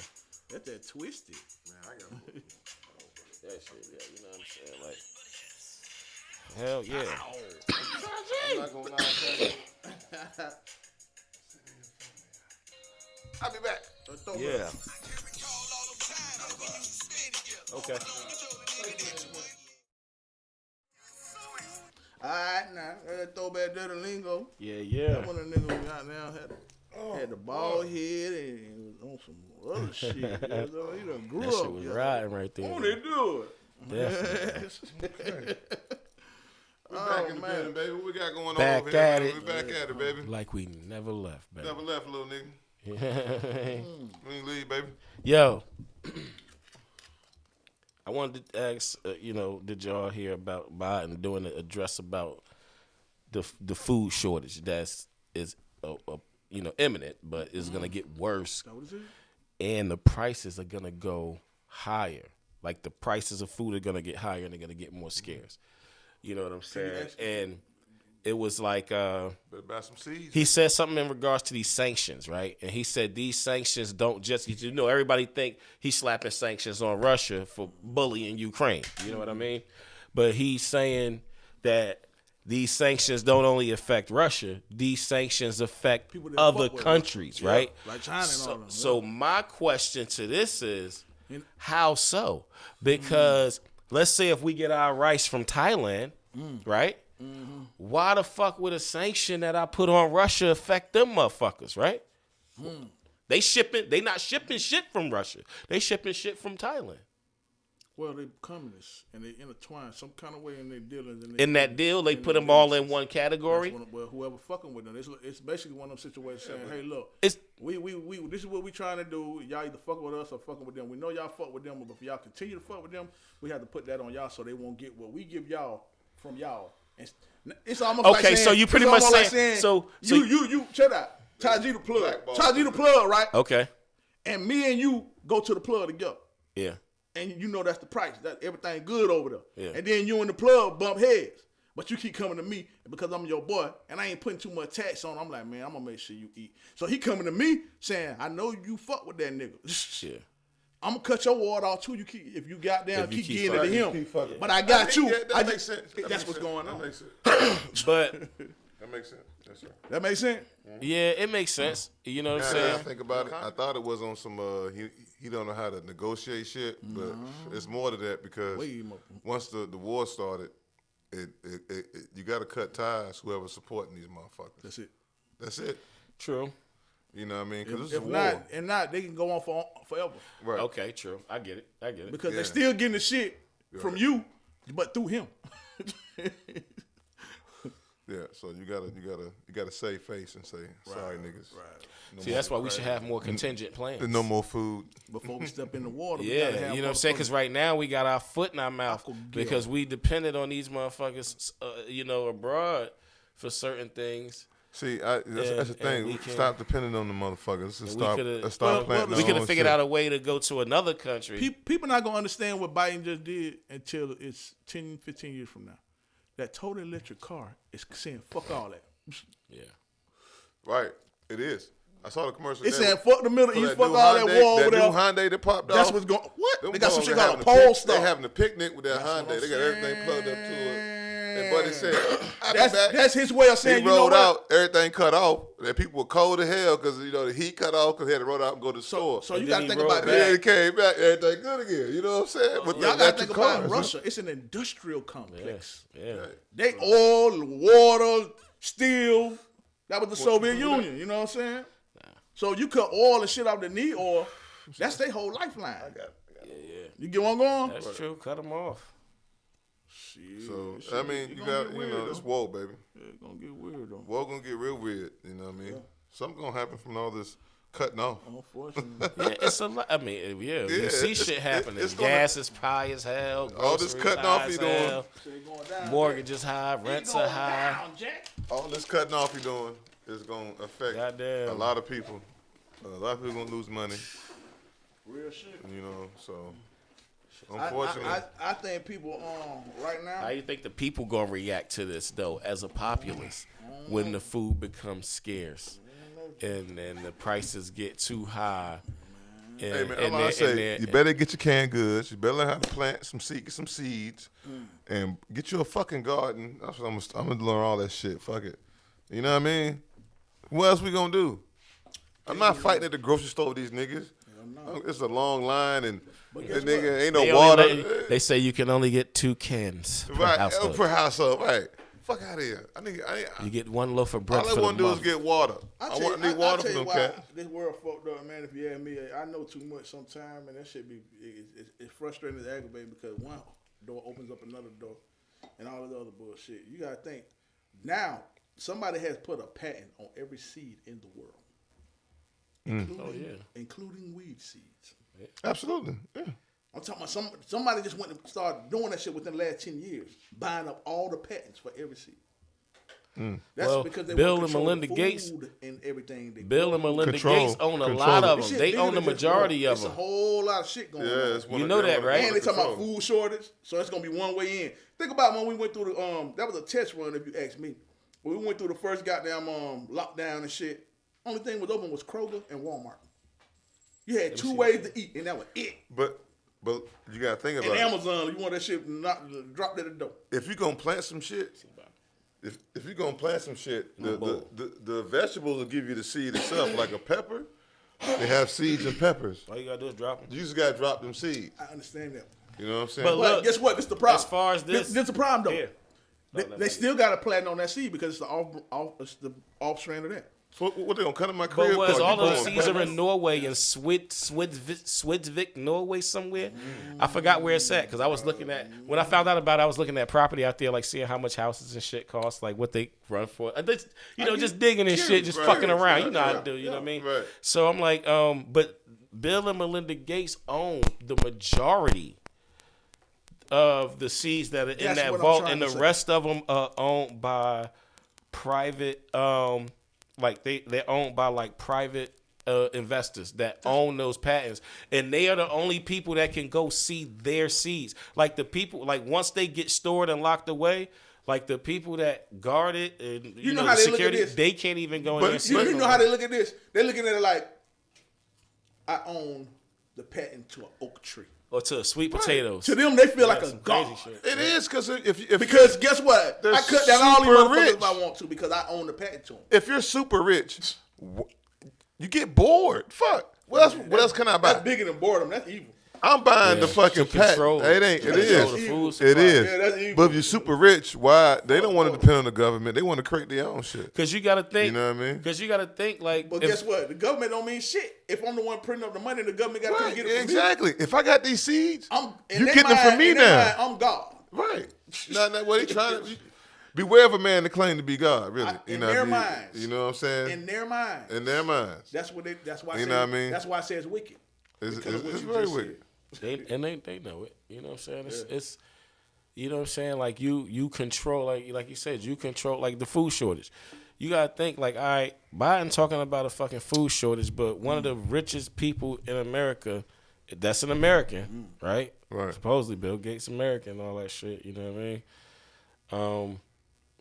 That's that twisted. Man, I got That shit, yeah, you know what I'm saying? Like, hell yeah. I'm not gonna lie to you. I'll be back. Yeah. Okay. All right, now throwback dirty lingo. Yeah. That one of the niggas we got now had the bald head and was on some other shit. You know, he done grew That up. shit was riding right there. Won't they do it? Definitely. We're back in the building, baby. What we got going Back on over here? at Man? it. We back at it, baby. Like we never left, baby. Never left, little nigga. We ain't leave, baby. Yo. I wanted to ask, you know, did y'all hear about Biden doing an address about the food shortage is you know, imminent, but is gonna get worse. What is it? and the prices are gonna go higher. Like the prices of food are gonna get higher and they're gonna get more scarce. You know what I'm saying? And it was like Better buy some seeds. he said something in regards to these sanctions, right? And he said these sanctions don't just, everybody think he's slapping sanctions on Russia for bullying Ukraine. You know what I mean? But he's saying that these sanctions don't only affect Russia, these sanctions affect other countries, right? Like China and all them. So my question to this is, how so? Because let's say if we get our rice from Thailand, right? Why the fuck would a sanction that I put on Russia affect them motherfuckers, right? They not shipping shit from Russia. They shipping shit from Thailand. Well, they communists and they intertwine some kind of way in their dealings. In that deal, they put them all in one category. Well, whoever fucking with them, it's basically one of them situations saying, "Hey, look, It's we this is what we trying to do. Y'all either fucking with us or fucking with them. We know y'all fuck with them, but if y'all continue to fuck with them, we have to put that on y'all so they won't get what we give y'all from y'all." And it's almost okay. like saying, So you pretty much like saying so you shut up. Taji the plug. Taji the plug, right? okay. And me and you go to the plug together. Yeah. And you know that's the price. That everything good over there. Yeah. And then you and the plug bump heads. But you keep coming to me because I'm your boy and I ain't putting too much tax on. I'm like, man, I'm gonna make sure you eat. So he coming to me saying, I know you fuck with that nigga. Yeah. I'm gonna cut your water off too. If you goddamn If you keep keep getting it to keep him. fucking. But I got you. That makes sense. That's what's going on. That makes sense. But That makes sense. Yes, sir. That makes sense? yeah, it makes sense. You know what I'm Now that I saying? think about it, I thought it was on some he don't know how to negotiate shit, but it's more to that because Way more. once the war started, it you got to cut ties. Whoever's supporting these motherfuckers. That's it. That's it. True. You know what I mean? Because this is If war. not, they can go on forever. Right. Okay, true. I get it. Because Yeah. they still getting the shit from you, but through him. Yeah. So you gotta save face and say sorry, niggas. Right. No See, more, that's why we should have more contingent plans. there's no more food. Before we step in the water, we gotta Yeah, have you know what I'm saying? Because right now we got our foot in our mouth Aqua Gill. because we depended on these motherfuckers, abroad for certain things. See, that's the and thing. we can- Stop depending on the motherfuckers. Let's we coulda- start planting We our could own have figured shit. out a way to go to another country. People not gonna understand what Biden just did until it's 10, 15 years from now. That total electric car is saying fuck all that. Yeah. Right. It is. I saw the commercial. It's today. saying fuck the Middle For East, that fuck new all that Hyundai- war over that there. new Hyundai that popped off. That's what's going. What? Them They got some boys shit are called a having pole They star. having a picnic with that That's what Hyundai. I'm They got everything plugged up to it. And buddy said, "I'll be back." That's his way of He saying, you know rolled what? out, everything cut off. And people were cold as hell because the heat cut off because he had to roll out and go to the store. So you And got then to he think about rolled And then that. he came back, everything good again. You know what I'm saying? With the Y'all got to electric think about cars. Russia. It's an industrial complex. Yeah. They oil, water, steel. That was the Soviet Union. You know what I'm saying? So you cut oil and shit out the knee, or that's their whole lifeline. You get where I'm going? That's true. Cut them off. Shit. So, Shit, I mean, it you gonna got, get weird, it's though. war, baby. Yeah, it's gonna get weird though. War gonna get real weird, you know what I mean? Something gonna happen from all this cutting off. Unfortunately. Yeah, it's a lot. I mean, you see it's- shit happening. it's gonna- Gas is high as hell. All this groceries cutting high off as you doing. hell, Shit going down. Mortgages high, rents are high. Down, Jack. All this cutting off you're doing is gonna affect Goddamn. a lot of people. A lot of people gonna lose money, Real shit. so unfortunately. I think people right now. How you think the people gonna react to this though, as a populace, when the food becomes scarce and the prices get too high? And, Hey man, and all I then- say, and then- you better get your canned goods. You better learn how to plant some seeds, and get you a fucking garden. That's what I'm gonna learn all that shit. Fuck it. You know what I mean? What else we gonna do? I'm not fighting at the grocery store with these niggas. It's a long line, and the nigga ain't no they only water. they say you can only get 2 cans per Right, household. per household. Right. Fuck out of here. You get 1 loaf of bread all for I the want to do is month. get water. I need water for them cats. This world fucked up, man. If you ask me, I know too much sometimes, and that shit be it's frustrating, it's aggravating because one door opens up another door, and all of the other bullshit. You gotta think now. Somebody has put a patent on every seed in the world, including weed seeds. Absolutely. Yeah. I'm talking about somebody just went and started doing that shit within the last 10 years, buying up all the patents for every seed. That's Well, because they Bill want and to Melinda food Gates- and everything. Bill and Melinda Control. Gates own a Control lot it. of This them. shit They bigger own the than just majority one. of It's a them. whole lot of shit going on. Yeah, it's You know that, right? And they talking about food shortage, so it's gonna be one way in. Think about when we went through the that was a test run if you ask me. When we went through the first goddamn lockdown and shit, only thing was open was Kroger and Walmart. You had two ways to eat, and that was it. But you gotta think And about it. Amazon, you want that shit not dropped at the door. If you gonna plant some shit, if you gonna plant some shit, the vegetables will give you the seed itself. Like a pepper, they have seeds and peppers. All you gotta do is drop them. You just gotta drop them seeds. I understand that. You know what I'm saying? But But look, guess what? This the problem. as far as this- this the problem though. Here. They still got to plant on that seed because it's the off strand of that. So what they gonna cut in my crib? But was for? all You those going seeds are plant- in Norway and Swidsvik, Norway somewhere. I forgot where it's at because I was looking at when I found out about it. I was looking at property out there, like seeing how much houses and shit cost, like what they run for. And just digging and shit, just Right, fucking around. right, You know how to right, do. You know what I mean? right. So I'm like, but Bill and Melinda Gates own the majority of the seeds that are in That's that what I'm vault, trying and to the say. rest of them are owned by private, like they're owned by like private investors that own those patents, and they are the only people that can go see their seeds. Like the people, like once they get stored and locked away, like the people that guard it and you know how the they look at security, this? they can't even go in there. and see You it. know how they look at this? They're looking at it like, I own the patent to an oak tree. Or to sweet potatoes. To them, they feel like a Some god. crazy shit. It is because if Because guess what? They're I cut down all these super motherfuckers rich. if I want to because I own the patent to them. if you're super rich, you get bored. Fuck. What else can I buy? That's bigger than boredom. That's evil. I'm buying the Yeah, fucking to patent. control- It ain't. It control is. the food It supply. is. Yeah, that's evil. But if you're super rich, why they don't want to depend on the government? They want to create their own shit. Cause you gotta think. You know what I mean? Cause you gotta think like. But if- guess what? The government don't mean shit. If I'm the one printing up the money, the government got to Right, get it from me. exactly. If I got these seeds, In you their getting them from mind- me in their now. mind, I'm God. Right. Not what he trying to. Beware of a man that claim to be God. Really. In know, their be- minds. You know what I'm saying? In their mind. In their minds. That's what they. That's why. I You say, know what I mean? That's why I say it's wicked. It's because of what you very just wicked. said. They know it. You know what I'm saying? It's you know what I'm saying? Like you control like you said, you control like the food shortage. You gotta think like, all right, Biden talking about a fucking food shortage, but one of the richest people in America, that's an American, right? Right. Supposedly Bill Gates American and all that shit, you know what I mean?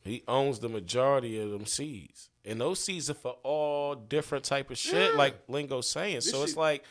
He owns the majority of them seeds. And those seeds are for all different type of shit, like Lingo's saying. So it's shit- like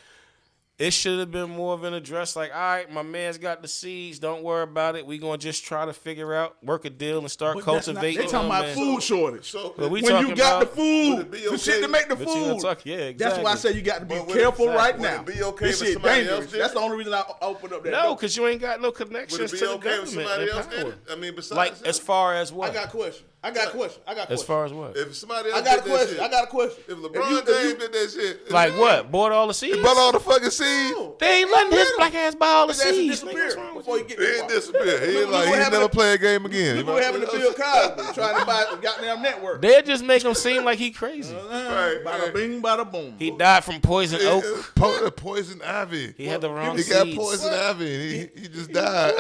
it should have been more of an address like, all right, my man's got the seeds. Don't worry about it. We going to just try to figure out, work a deal and start But that's not- cultivating. They talking them, about man. food shortage. So But we when talking you got about- the food, Would it be the shit okay- to make the But you gonna food. talk- yeah, exactly. That's why I say you got to be But would careful it- right would now. it be okay this if shit somebody dangerous. else did That's it? the only reason I opened up that No, door. because you ain't got no Would connections it to be the okay if government somebody and else did power. it? I mean, besides Like, that, as far as what? I got a question. I got a question. As far as what? if somebody else I got a did that question. shit, I got a question. if you- LeBron James did that shit, Like what? Bought all the seeds? he bought all the fucking seeds. They ain't letting his black ass buy all the His ass will seeds. disappear before you get He this ain't far. disappeared. He Look ain't what like he happened never to- play a game again. Look what happened to Bill Cosby trying to buy the goddamn network. They just make him seem like he crazy. Right, Bada right. bing, bada boom. He died from poison oak. Poison ivy. He had the wrong He seeds. got poison ivy. And he just died.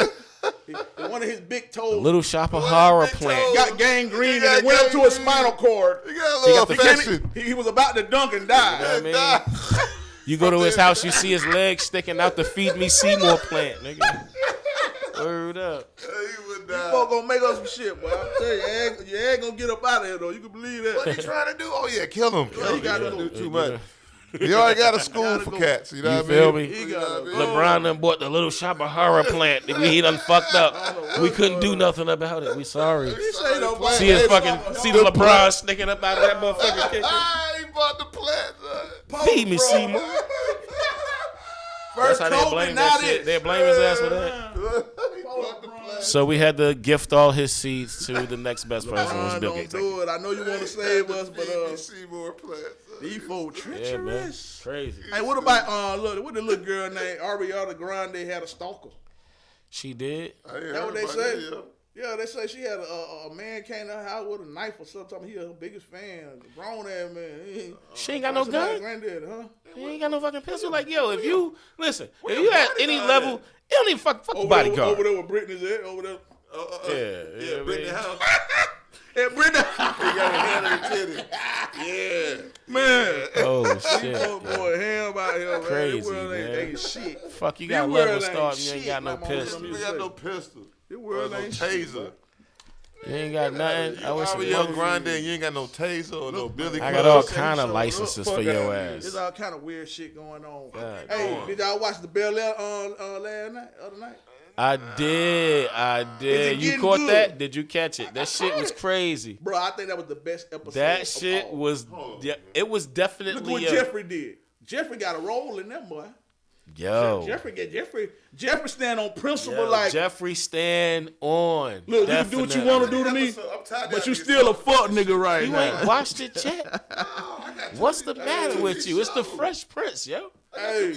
One of his big toes Little shop of horror big plant. toe. got gangrene He and got it went up to his gangrene. spinal cord. He got a little got the affection. He was about to dunk and die. I mean, you go to his house, you see his legs sticking out the Feed Me Seymour plant, nigga. Word up. He would Folk die. gonna make us some shit, boy. I tell you, you ain't gonna get up out of here though. You can believe that. What he trying to do? Oh yeah, kill him. Yeah, he gotta do go. too much. He already got a school Gotta for go. cats. You know You what I feel mean? me? He gotta go. LeBron done bought the Little Shop of Horror plant. He done fucked up. We couldn't do nothing about it. We sorry. He say no, See See his fucking, see the LeBron sticking up out of that motherfucking kitchen. He bought the plant. Feed me Seymour. That's First how they COVID, blame now that shit. this. They blame his ass for that. He bought the plant. So we had to gift all his seeds to the next best person, who was LeBron Bill don't Gates. do it. I know you want to save us, but Seymour plant. these folks Yeah, man. treacherous. Crazy. Hey, what about look? What the little girl named Ariana Grande had a stalker? She did. I ain't That heard what they about say? that, yo. Yeah, they say she had a man came to her house with a knife or something. He her biggest fan, grown ass man. She ain't got no Somebody's gun. Granddaddy, huh? He ain't got no fucking pistol. Like, yo, if you listen, if you at any level, it don't even fuck the Over bodyguard. there with Britney's at over there. Yeah, Yeah, Brittany man. House. And Brenda. He got a hand on the titty. Yeah. Man. Oh These shit. folk boy ham out here, man. Crazy, This world ain't, man. ain't shit. Fuck, you This got world level ain't start. You ain't shit, got no my mama pistol. You got no pistol. This Or world no ain't shit. taser. You ain't got nothing. I wish However it your was. grinder and you ain't got no taser or no Look, billy I club. got all Club. kind of Look, licenses fuck for your out of ass. There's all kind of weird shit going on. God Hey, damn. did y'all watch the Bel Air last night? Other night? I did. You getting caught good? that? Did you catch it? That shit was crazy. Bro, I think that was the best episode. That of shit all. was. Yeah, it was Look definitely. what Jeffrey did. Jeffrey got a role in that boy. Yo. Jeffrey stand on principle Yo, like. Jeffrey stand on. Look, you can do what you Definitely. want to do to me, but you still a fuck nigga right You now. ain't watched it yet? What's the matter with you? It's the Fresh Prince, yo. Hey,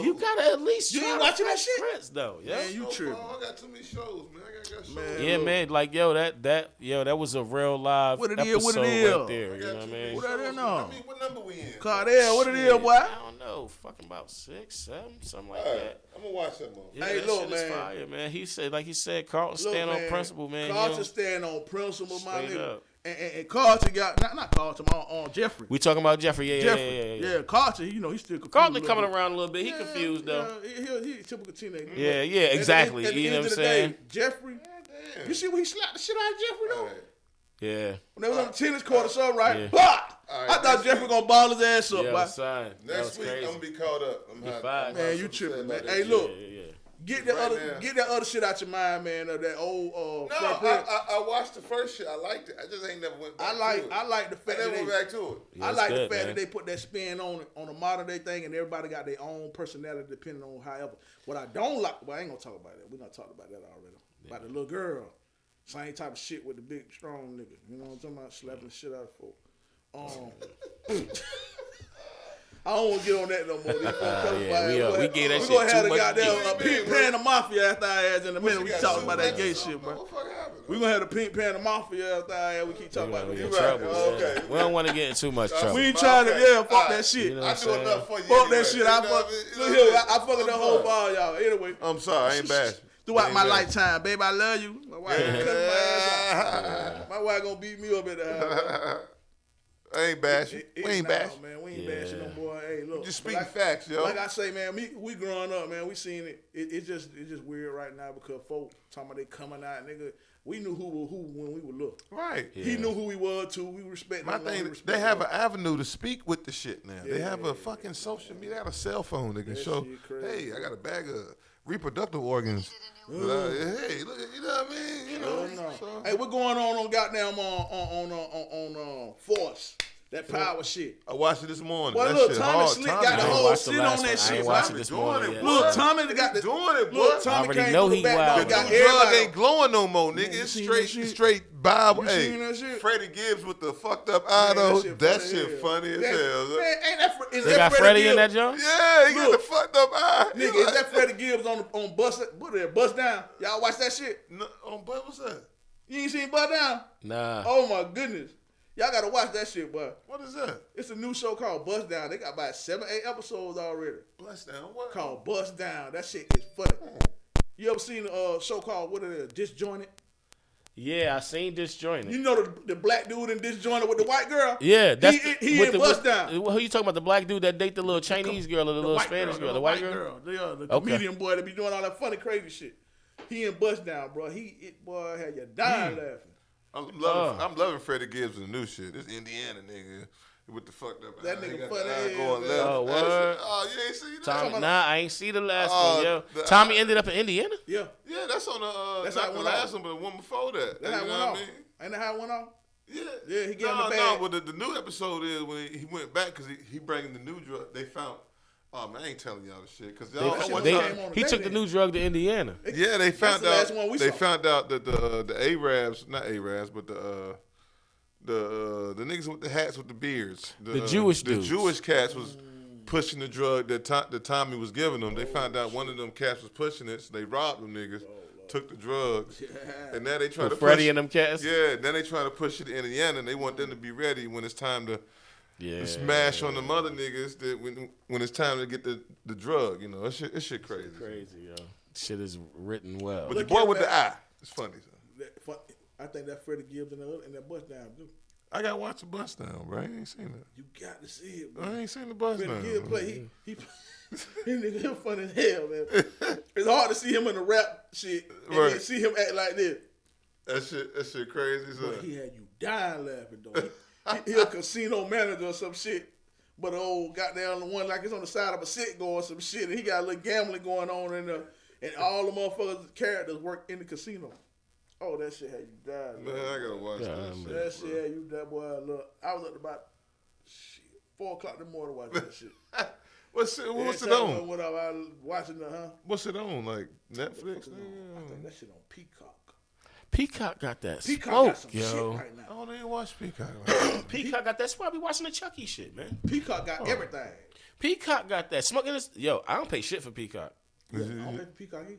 You gotta at least You try ain't the watching that Fresh shit? Prince, though. Yeah, man, you tripping. I got too many shows, man. I got shows. Man. yeah, look. man. Like, yo, that was a real live What it is, episode what it is. right there. You know what I mean? What that is I now? mean, what number we in? Cardell, what it is, boy? I don't know. Fucking about 6, 7, something like All right, that. I'm gonna watch that motherfucker. Yeah, Hey, that look, shit is man. fire, man. He said, like he said, Carlton Look, stand on man, principle, man. Carlton stand on principle, my Straight nigga. up. And Carlton got not Carlton, on Jeffrey. We talking about Jeffrey, yeah, Jeffrey, yeah. Carlton, you know, he's still confused. Carlton a little coming bit. around a little bit. He confused though. Yeah, he typical teenager. Yeah, yeah, At the exactly. end- at the You know end what of I'm the day, saying? Jeffrey, Damn. you see when he slapped the shit out of Jeffrey though? All right. Yeah. When they was on the tennis court or something, right? Yeah. Bah! All right, I thought next Jeffrey week- gonna ball his ass up, Yeah, boy. son. That was Next week, crazy. I'm gonna be caught up. I'm He hot. fired. I'm Man, hot you some tripping, shit man. like Hey, that. look. Yeah. Get that Right other now. get that other shit out your mind, man, of that old No, Fresh Prince. I watched the first shit. I liked it. I just ain't never went back I to like it. the I fact that never they, went back to it. Yeah, I it's like good, the fact man. that they put that spin on a modern day thing, and everybody got their own personality depending on however. What I don't like, well, I ain't gonna talk about that. We done talked about that already. About the little girl, same type of shit with the big strong nigga. You know what I'm talking about? Slapping the shit out of folk. I don't want to get on that no more. Yeah, we gave that we shit gonna have too the much goddamn heat. Pink Panda Mafia after our ass in a minute. We got talking sued about that by gay some shit, bro. motherfucker happened. We gonna have the Pink Panda Mafia after our ass. We keep talking We about gonna that. get in Right. trouble. Okay. Yeah. We don't want to get in too much trouble. We ain't trying to, Okay. fuck Alright. that shit. You know what I I'm do saying? enough for you. Fuck anyway. that shit. You I know fuck. what I mean? Look You here, know I fucking the I'm whole sorry. ball, y'all. Anyway, I'm sorry, I ain't bashing. throughout Ain't my bashing. lifetime, babe, I love you. My wife gonna cut my ass out. My wife gonna beat me up at the house. I ain't bashing. We ain't nah, bashing. man. We ain't Yeah. bashing no boy. Hey, look. Just but speaking facts, yo. Like I say, man, we growing up, man. We seen it. It's just weird right now because folk talking about they coming out, nigga. We knew who was who when we were little. Right. He knew who he was too. We respect My him. we thing, respect they have him. an avenue to speak with the shit now. They have Yeah. a fucking social media. They got a cell phone. They can That show, shit crazy. hey, I got a bag of reproductive organs. Hey, look, you know what I mean? You know. No. So, Hey, what going on goddamn on Force? That power shit. I watched it this morning. Boy, that look, shit Tommy hard. Slick Tommy got the I ain't whole watched the sit last on one. that I shit, ain't boy. watched it this morning Doing yet. it, Look, Tommy got the doing it, boy. Look, Tommy I already came know through he the back wild. door, The got new drug everybody. ain't glowing no more, nigga. you It's seen straight, that shit? straight Bible. You Hey, seen that shit? Freddie Gibbs with the fucked up eye Man, though. shit That funny shit as funny as That- hell. Man, ain't that is They that got Freddie in that Gibbs? joint? Yeah, he got the Look. fucked up eye. Nigga, is that Freddie Gibbs on Bust Down? Y'all watch that shit? No, but what's that? You ain't seen Bust Down? Nah. Oh my goodness. Y'all gotta watch that shit, boy. What is that? It's a new show called Bust Down. They got about 7, 8 episodes already. Bless down. What? Called Bust Down. That shit is funny. You ever seen a show called what it is? Disjointed? Yeah, I seen Disjointed. You know the black dude in Disjointed with the white girl? Yeah, that's he with in Bust Down. Who you talking about? The black dude that date the little Chinese girl or the little white Spanish girl? The the white girl? The Okay. comedian boy that be doing all that funny, crazy shit. He in Bust Down, bro. Boy, had you dying laughing. I'm loving Freddie Gibbs and the new shit. This Indiana nigga with the fucked up That eye. nigga He got funny the eye as going hell. left. Oh, That shit- word. Oh, you ain't seen that? Tommy, nah, I ain't see the last Oh, one, yo. the- Tommy ended up in Indiana? Yeah. Yeah, that's on the That's how not it the went last off. one, but the one before that. That's how it You went know what off. I mean? Ain't that how it went off? Yeah, Yeah, he get in the no, bag. but the new episode is when he went back because he bringing the new drug. They found. Oh man, I ain't telling y'all the shit because y'all. shit one was time- came on He the took the back new drug to Indiana. Yeah, they found the out. last one we They saw. found out that the Arabs, not Arabs, but the niggas with the hats with the beards, The Jewish the dudes. Jewish cats was pushing the drug that Tommy was giving them. They found out one of them cats was pushing it, so they robbed them niggas, took the drugs, and now they try to With Freddie push. and them cats? Yeah, then they trying to push it to Indiana, and they want them to be ready when it's time to. Yeah. Smash on them other niggas that when it's time to get the drug, you know, that shit crazy. Crazy, yo. Shit is written well. But the Look boy at with the that. eye, it's funny. Son. I think that Freddie Gibbs and that bust down too. I got to watch the bust down, bro. I ain't seen that. You got to see it, bro. I ain't seen the bust Freddie down. Gibbs play. He nigga him funny as hell, man. It's hard to see him in the rap shit and then see him act like this. That shit crazy. But he had you dying laughing though. He a casino manager or some shit. But the old goddamn the one like it's on the side of a sit go or some shit, and he got a little gambling going on in there, and all the motherfuckers characters work in the casino. Oh, that shit had you dying. Man, I gotta watch that shit. That shit had you that boy. Look, I was up to about 4:00 in the morning watching that shit. What's it on? What I was watching the What's it on? Like Netflix? I think that shit on Peacock. Peacock got that Peacock smoke, got some shit yo. right now. Oh, they ain't watch Peacock. Peacock got that. That's why I be watching the Chucky shit, man. Peacock got everything. Peacock got that smoke. Yo, I don't pay shit for Peacock. Yeah, I don't pay for Peacock either.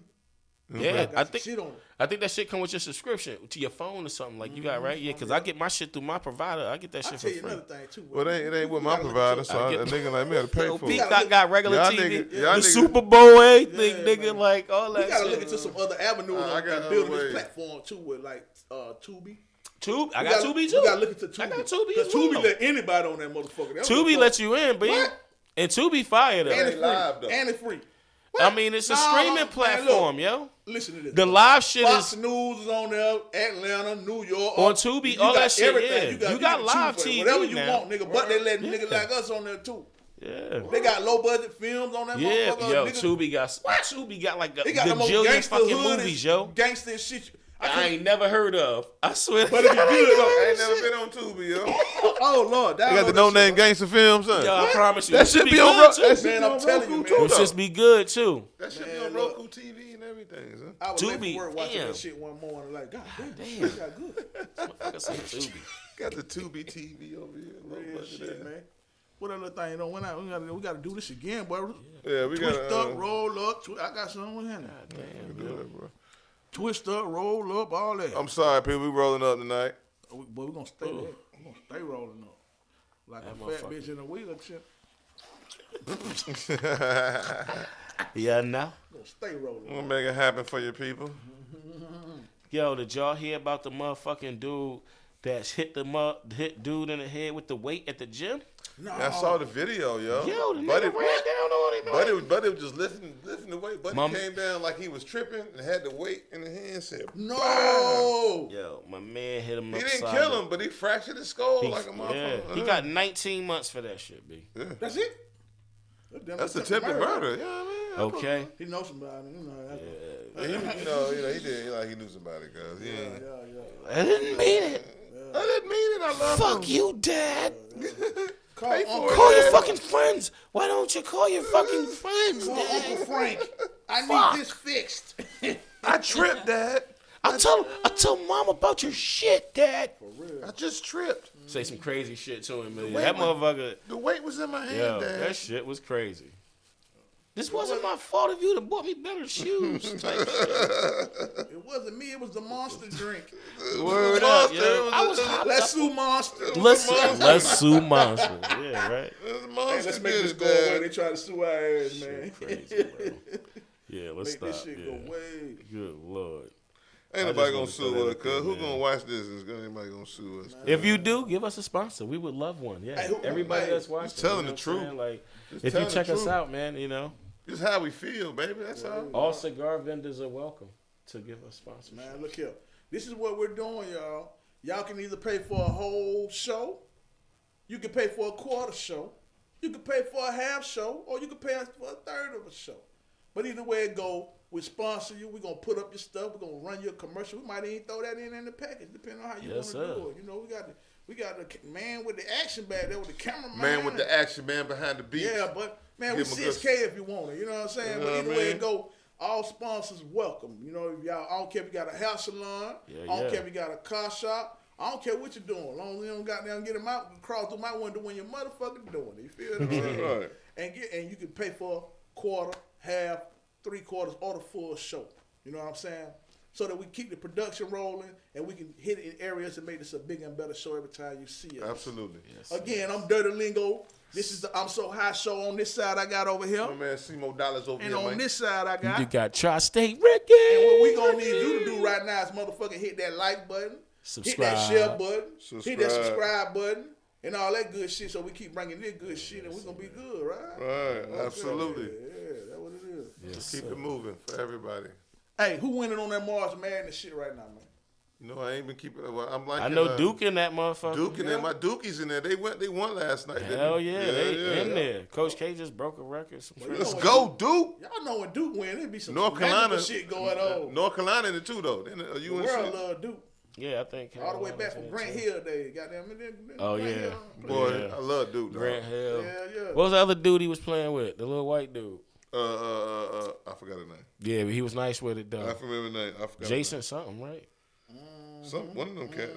Yeah, Got some shit on it. I think that shit come with your subscription to your phone or something like you got, right? Yeah, because I get my shit through my provider. I get that I'll shit tell for you free. another thing too. Well, it ain't with my provider, so a nigga like me had to pay for it. Peacock got regular Y'all TV, nigga- y'all the nigga- Super Bowl, everything, Yeah, nigga, man. like all that We gotta shit. look into some other avenues I got and building other this ways. platform too with like Tubi. Tubi, I We got gotta- Tubi too. We gotta look into Tubi. I got Tubi Because as Tubi well. let anybody on that motherfucker. That Tubi motherfucker- lets you in, but What? and Tubi fire though. And it's free. live, though. And it's free. I mean, it's a Nah, streaming man, platform, look. yo. Listen to this. The live shit Fox is News is on there, Atlanta, New York. On Tubi, You all got that shit, everything. yeah. You got can live choose from TV whatever you now. want, nigga. But they let Yeah. niggas like us on there too. yeah. They got low budget films on that Yeah, motherfucker. yo, nigga. Tubi got like a They got the most gajillion gangster fucking hood movies, yo. Gangster shit. I ain't never heard of. I swear. But it be good though. I ain't never been on Tubi, yo. Oh Lord, They got the No Name Gangster film, son. Yo, I promise you, That it shit should be on good too. That shit Man, be I'm on telling you, Roku man. too, It should though. be good too. That shit be Man, on look. Roku TV and everything, son. I was late Tubi, for work watching damn. that shit one morning. Like, God damn, this Damn. shit got good. Motherfucker say Tubi. Got the Tubi TV over here. Low Real budget shit, ass. man. What other thing? We gotta do this again, boy. Yeah, we got Twist up, roll up. I got something with him. bro. Twist up, roll up, all that. I'm sorry, people. We rolling up tonight. But we're gonna stay there. We're gonna stay rolling up. Like a fat bitch in a wheelchair. Yeah, now. We're gonna stay rolling We'll up. make it happen for your people. Yo, did y'all hear about the motherfucking dude that hit dude in the head with the weight at the gym? No. I saw the video, yo. Yo, the Buddy, nigga ran down on him. like- Buddy was just lifting the weight. Buddy Mom- came down like he was tripping and had the weight in his hand. Said, No. Yo, my man hit him he upside. didn't kill him, but he fractured his skull like a Yeah, motherfucker. he got 19 months for that shit, B. That's it? That's attempted murder. You know what I mean? Okay. He knows somebody. You know, that's You know, he did like he knew somebody, cuz. Yeah. I didn't mean it. I didn't mean it. I love him. Fuck you, Dad. Pay for it. Call your fucking friends. Why don't you call your fucking friends, Call Dad? Uncle Frank. I Fuck. need this fixed. I tripped, Dad. I tell Mom about your shit, Dad. I just tripped. Say some crazy shit to him, man. That motherfucker. The weight was in my hand, Yo, Dad. that shit was crazy. This wasn't my fault if you'd have bought me better shoes. Type shit. It wasn't me. It was the monster drink. Word up, up, yo. I was Let's sue monster. Let's sue monsters. Yeah, right. Hey, let's make this go away. They try to sue our ass, man. Crazy, bro. Yeah, let's Make stop. this shit go away. Good Lord. Ain't I nobody just gonna wanted to sue throw that us, up cuz. there, Who man. gonna watch this? Is anybody gonna sue us? If you do, give us a sponsor. We would love one. Yeah. Hey, who- Everybody hey, that's watching. just telling you know the what I'm truth. saying? Like, Just if you telling the check us truth. out, man, you know, Just how we feel, baby. That's all. all cigar vendors are welcome to give us sponsorship. Man, look here. This is what we're doing, y'all. Y'all can either pay for a whole show, you can pay for a quarter show, you can pay for a half show, or you can pay for a third of a show. But either way it go, we sponsor you. We're gonna put up your stuff. We're gonna run your commercial. We might even throw that in the package, depending on how you Yes, want to sir. do it. You know, we got the man with the action back there with the cameraman. Man with the action, man behind the beat. Yeah, but man, we Give 'em a good- 6K if you want it. You know what I'm saying? You know But what either I way mean? it go, all sponsors welcome. You know, if y'all, I don't care if you got a hair salon. Yeah, I don't yeah. care if you got a car shop. I don't care what you're doing. As long as you don't got down, get them out, crawl through my window when you're motherfucking doing it. You feel what I'm saying? Right. And you can pay for quarter, half, 3/4, or the full show. You know what I'm saying? So that we keep the production rolling and we can hit it in areas and make this a bigger and better show every time you see us. Absolutely. Again, I'm Dirty Lingo. This is the I'm So High show. On this side I got over here. My man, Simo Dollars over And here, on man. this side I got. You got Tri-State Ricky. And what we gonna need you to do right now is motherfucking hit that like button, Subscribe. Hit that share button. Hit that Subscribe. subscribe button. And all that good shit, so we keep bringing this good shit, and we're gonna be good, right? Right, absolutely. Yeah, that's what it is. Yes, Keep sir. it moving for everybody. Hey, who winning on that March Madness shit right now, man? You know, I ain't been keeping. I'm like, I know Duke in that motherfucker. Duke and them, my Dookies in there. They won last night. didn't Hell they? yeah, they in there. Coach K just broke a record. Some shit. Let's go, Duke. Y'all know when Duke win, there be some North magical Carolina shit going on. North Carolina in it too, though. Are The you in world love Duke. Yeah, I think All the way Carolina's back from in Grant too. Hill days. Goddamn. Oh, Grant yeah. Hill. Boy, Yeah. I love Duke. Dog. Grant Hill. Yeah. What was the other dude he was playing with? The little white dude. I forgot his name. Yeah, but he was nice with it I though. remember his name. I forgot. Jason something, right? One of them cats.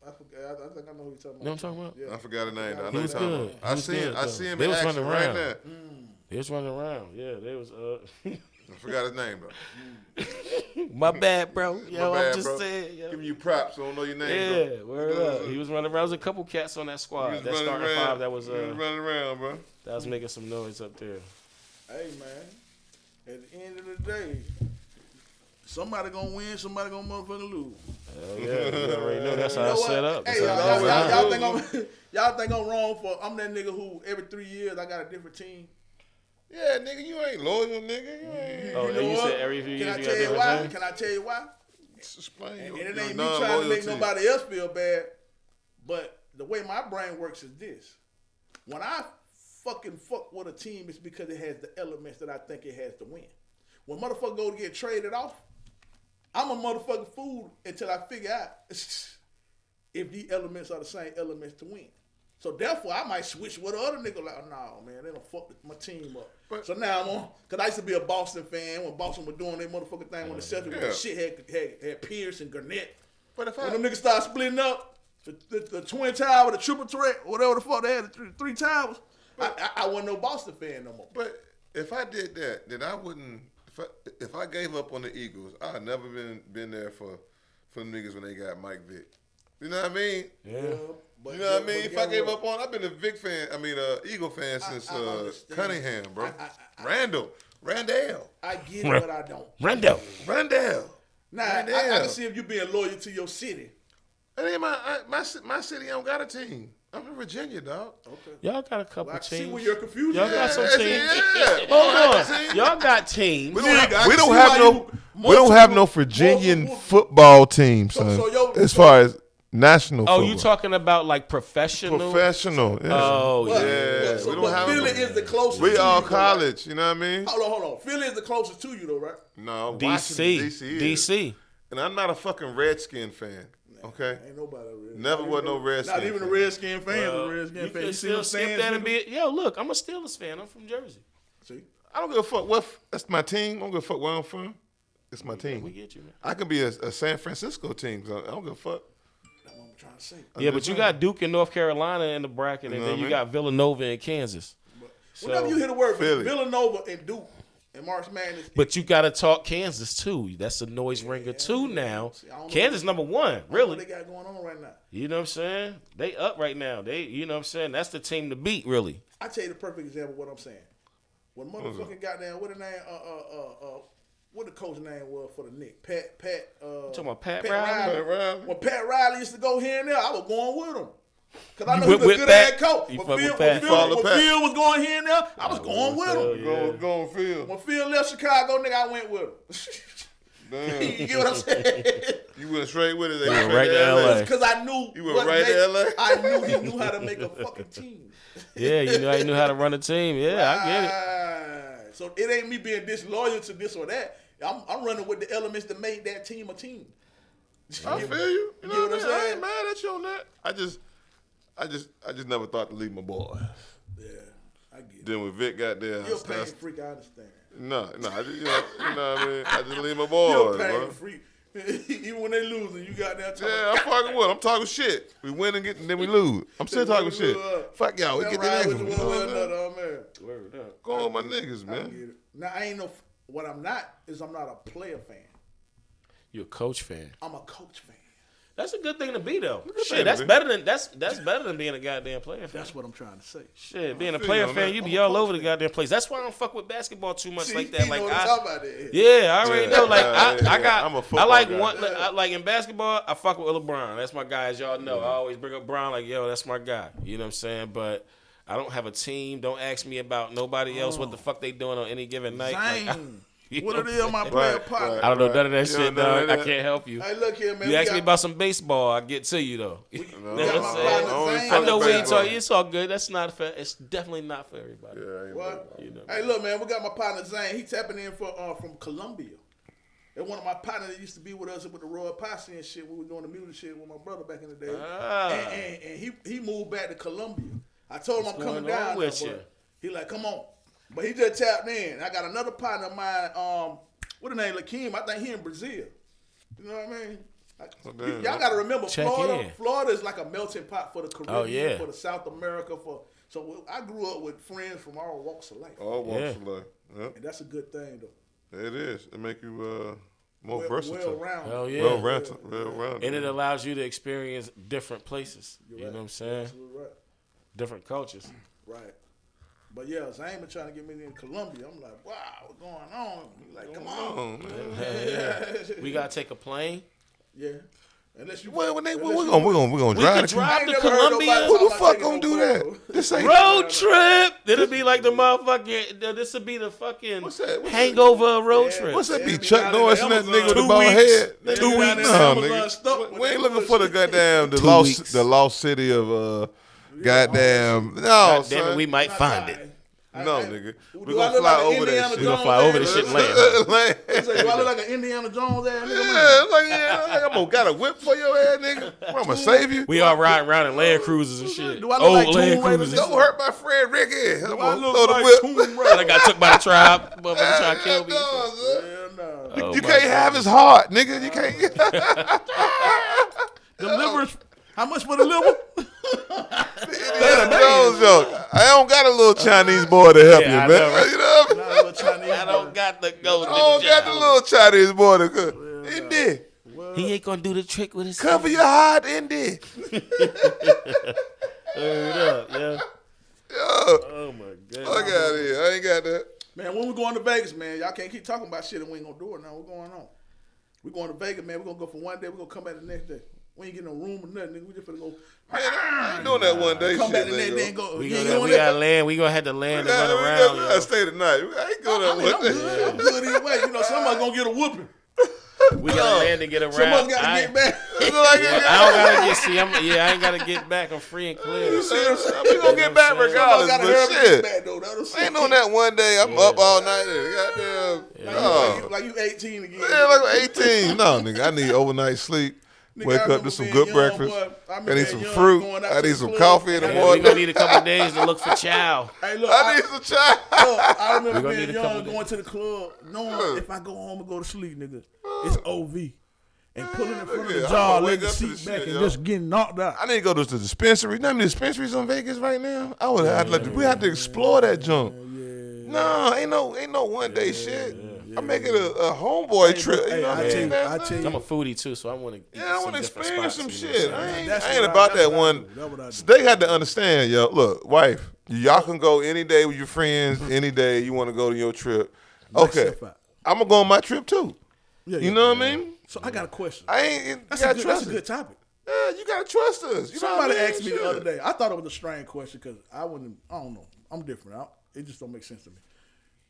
I forgot. I think I know who you're talking about. You know what I'm talking about? Yeah. I forgot his name. I know He you're was talking good. about. He I was see good, him. I though. see him They in was action running right around. now. He was running around. Yeah, they was I forgot his name though. my bad, bro. Yo, My bad, I'm just bro. saying. Yo. Giving you props. I don't know your name. Yeah, word up. He was running around. There was a couple cats on that He squad. was That running starting around. five that was He was running around, bro. that was making some noise up there. Hey, man. At the end of the day, somebody gonna win, somebody gonna motherfucking lose. Hell yeah, you already know that's You how know it's what? set up. Hey, That's how it's y'all set up. think y'all think I'm wrong for? I'm that nigga who every 3 years I got a different team. Yeah, nigga, you ain't loyal, nigga. You ain't. Oh, You and know you what? said every few Can years I you tell got you different why? team? Can I tell you why? Explain And your it ain't me non-loyalty. trying to make nobody else feel bad, but the way my brain works is this: when I fucking fuck with a team, it's because it has the elements that I think it has to win. When motherfucker go to get traded off, I'm a motherfucking fool until I figure out if these elements are the same elements to win. So therefore, I might switch with the other nigga. Like, no, man, they done fucked my team up. But- so now I'm on, because I used to be a Boston fan when Boston was doing their motherfucking thing when the Celtics Yeah. shit had Pierce and Garnett. But if When them niggas start splitting up, the twin tower, the triple threat, whatever the fuck they had, the three towers, I wasn't no Boston fan no more. But if I did that, then I wouldn't. If I gave up on the Eagles, I'd never been there for them niggas when they got Mike Vick. You know what I mean? Yeah. But, You know what I mean? but If I guess gave what? up on, I've been a Vic fan. Eagle fan since I understand. Cunningham, bro. I- Randall. I get it, but I don't. Randall. Now, I can see if you being loyal to your city. That ain't my city don't got a team. I'm from Virginia, dog. Okay. Y'all got a couple Well, I can see teams. where your confusion Y'all is. got some Yeah, teams. yeah. Hold on. team. Y'all got teams. We Nigga, I don't, we can don't see have why no you- we don't have no multiple- Virginian multiple- football team, son. so yo- as far as national Oh, football. you talking about like professional? Professional. Yeah. Oh, But, Yeah, but, we don't but have Philly them. is the closest We to all you, though, college, you know what I mean? Right? Hold on. Philly is the closest to you, though, right? No, DC. Washington, is. DC. And I'm not a fucking Redskin fan. Okay? Ain't nobody really. Never was no Redskin Not even fan. a Redskin fan. Well, a Redskin you fan. can You see them still skip stands, that and nigga? be. Yo, look, I'm a Steelers fan. I'm from Jersey. See? I don't give a fuck what. That's my team. I don't give a fuck where I'm from. It's my We team. get you, man. I can be a San Francisco team. So I don't give a fuck. That's what I'm trying to say. Yeah, but you got Duke and North Carolina in the bracket, and You know then what you I mean? got Villanova and Kansas. Whenever you hear the word Philly. Villanova and Duke and March Madness, But you got to talk Kansas too. That's a noise ringer too now. See, I don't know Kansas number one, what really. they got going on right now. You know what I'm saying? They up right now. You know what I'm saying? That's the team to beat, really. I tell you the perfect example of what I'm saying. When motherfucking goddamn, what the name, what the coach name was for the Knicks? Pat. talking about Pat Riley? Pat Riley. When Pat Riley used to go here and there, I was going with him. Cause I You know he was a with good Pat? ass coach. You When fuck with Phil, Pat? Follow when Pat. Phil was going here and there, I was going with him. Yeah. Go field. When Phil left Chicago, nigga, I went with him. Damn. You get what I'm saying? You went straight with it. They went straight right to LA. Because I knew. You went what right to made- LA? I knew he knew how to make a fucking team. Yeah, you know, I knew how to run a team. Yeah, I get it. Right. So it ain't me being disloyal to this or that. I'm running with the elements that made that team a team. I feel you. You know what I'm saying? I saying? ain't mad at you on that. I just never thought to leave my boy. Yeah, I get it. Then when Vic got there, You're a pain freak, I understand. no, I just, you know what I mean? I just leave my You're boys, a pain bro. freak. Even when they losing, you got that talking. Yeah, I'm fucking with. I'm talking shit. We win and then we lose. I'm still talking shit. Fuck y'all. We get the next one. You know what I'm saying? Oh, man. Word up. Go on my niggas, I get man. it. Now I ain't no. What I'm not is I'm not a player fan. You're a coach fan. I'm a coach fan. That's a good thing to be though. thing Shit, to that's be. better than that's better than being a goddamn player fan. That's what I'm trying to say. Shit, being a feel player you on fan, that. you be all over the goddamn place. That's why I don't fuck with basketball too much like that. You Like know what I'm talking about there. yeah, I already Yeah, know. Like yeah, I got, I'm a I football like guy. one. Like in basketball, I fuck with LeBron. That's my guy, as y'all know. I always bring up Bron. Like yo, that's my guy. You know what I'm saying? But I don't have a team. Don't ask me about nobody else. What the fuck they doing on any given night? Like, Zane. What it is, my player Right, partner. I don't know none of that You shit, don't know dog. that. I can't help you. Hey, look here, man. You we ask got- me about some baseball, I get to you though. You know what I'm my saying? partner Zane. I know we ain't Baseball. talking. It's all good. That's not fair. It's definitely not for everybody. Yeah, I ain't What? know. You know. Hey, look, man. We got my partner Zane. He tapping in from Colombia. And one of my partners that used to be with us with the Royal Posse and shit. We were doing the music shit with my brother back in the day. Ah. And he moved back to Colombia. I told him What's I'm coming going on down with there, you? but he like, come on. But he just tapped in. I got another partner of mine, what the name, Lakeem. I think he in Brazil. You know what I mean? damn. Y'all got to remember, Check Florida. in. Florida is like a melting pot for the Caribbean, yeah. for the South America. So I grew up with friends from all walks of life, All walks Yeah. of life. Yep. and that's a good thing though. It is. It make you more versatile. Well-rounded. Hell yeah. Well-rounded. And it allows you to experience different places. You know what I'm saying? Absolutely right. Different cultures. Right. But yeah, Zane been trying to get me in Colombia. I'm like, wow, what's going on? He's like, come on. Oh, man. Hell yeah. We gotta take a plane. Yeah. Unless you. Well, we're unless gonna We drive could to drive I to ain't never heard Colombia. nobody Who the talk fuck about gonna taking do no that? boat. This ain't Road trip. It'll be like the motherfucking. This will be the fucking What's that? What's hangover of road Yeah. trip. What's that be? Yeah, Chuck down Norris in and that Amazon. nigga with the 2 bald weeks. head? They Nigga, be down in no, Amazon nigga. stuck with We ain't that looking for the bullshit. goddamn 2 weeks. the lost city of goddamn. No, God damn it, son. we might Not find lying. it. No, nigga. Do We I gonna look fly like an over that Indiana shit. We gonna Jones fly over ass this shit and nigga? land. He said, do I look like an Indiana Jones ass nigga? Yeah, I'm gonna got a whip for your ass, nigga. I'm gonna save you. We all riding around in Land Cruisers and shit. Do I look Old like Land Tomb Raider? Cruisers. Don't hurt my friend Ricky. I'm I gonna look throw the like whip. Tomb Raider? And I got took by the tribe. Motherfucker trying to kill me. No, son. Hell no. Oh, You my can't God. have his heart, nigga. You can't. The livers. How much for the liver? Indiana Jones joke. I don't got a little Chinese boy to help Yeah, you, I man. know, right? You know what I mean? Not a little Chinese. I don't got the go. I don't got the little Chinese boy to cook. Indy, He ain't gonna do the trick with his cover your heart, Indy. Yeah. Yo, Oh my god. fuck out of here. I ain't got that. Man, when we going to Vegas, man, y'all can't keep talking about shit and we ain't gonna do it now. What's going on? We going to Vegas, man. We gonna go for one day. We gonna come back the next day. We ain't getting no room or nothing, nigga. We just finna go. I ain't doing that one day Come back shit, the next day nigga. and go. We you ain't gotta, doing we that? gotta land. We gonna have to land and We run around. gotta yo. stay tonight. I ain't going I that mean, I'm one day. good. I'm good either way. You know, somebody gonna get a whooping. We gotta land and get around. Somebody gotta I, get back. Look like I don't gotta get. See, I ain't gotta get back. I'm free and clear. We gonna get back Somebody regardless, gotta but hurry up and get shit. back though. That'll I ain't doing that one day. I'm up all night. Goddamn. No. Like you 18 again. Yeah, like I'm 18. No, nigga, I need overnight sleep. Nigga, Wake I up remember to some being good young, breakfast. boy. I I remember need being some young, fruit. going out I to need the some club. coffee in the Yeah, we morning. gonna need a couple days to look for chow. Hey, look, I need some chai. I remember We gonna being need a couple young, days. going to the club, knowing if I go home and go to sleep, nigga, it's OV. And pulling in front of the Yeah, jar, I'ma letting wake the up to seat the back shit, and yo. just getting knocked out. I need to go to the dispensary. You know how many dispensaries on Vegas right now? I would have we have to explore that junk. No, ain't no one day shit. I'm making a homeboy trip. You know what I mean? I tell you, I'm a foodie too, so I want to. Yeah, I want to experience some shit. You know I ain't That's I ain't what about that's that what I one. do. That's what I do. They had to understand, yo. Look, wife, y'all can go any day with your friends, any day you want to go to your trip. Okay, Myself out. I'm gonna go on my trip too. Yeah, You yeah. know what I mean? So I got a question. I ain't. That's you a gotta good, trust that's a good us. topic. Yeah, you gotta trust us. You Somebody know what I mean? asked me the Shit. other day. I thought it was a strange question because I don't know. I'm different. It just don't make sense to me.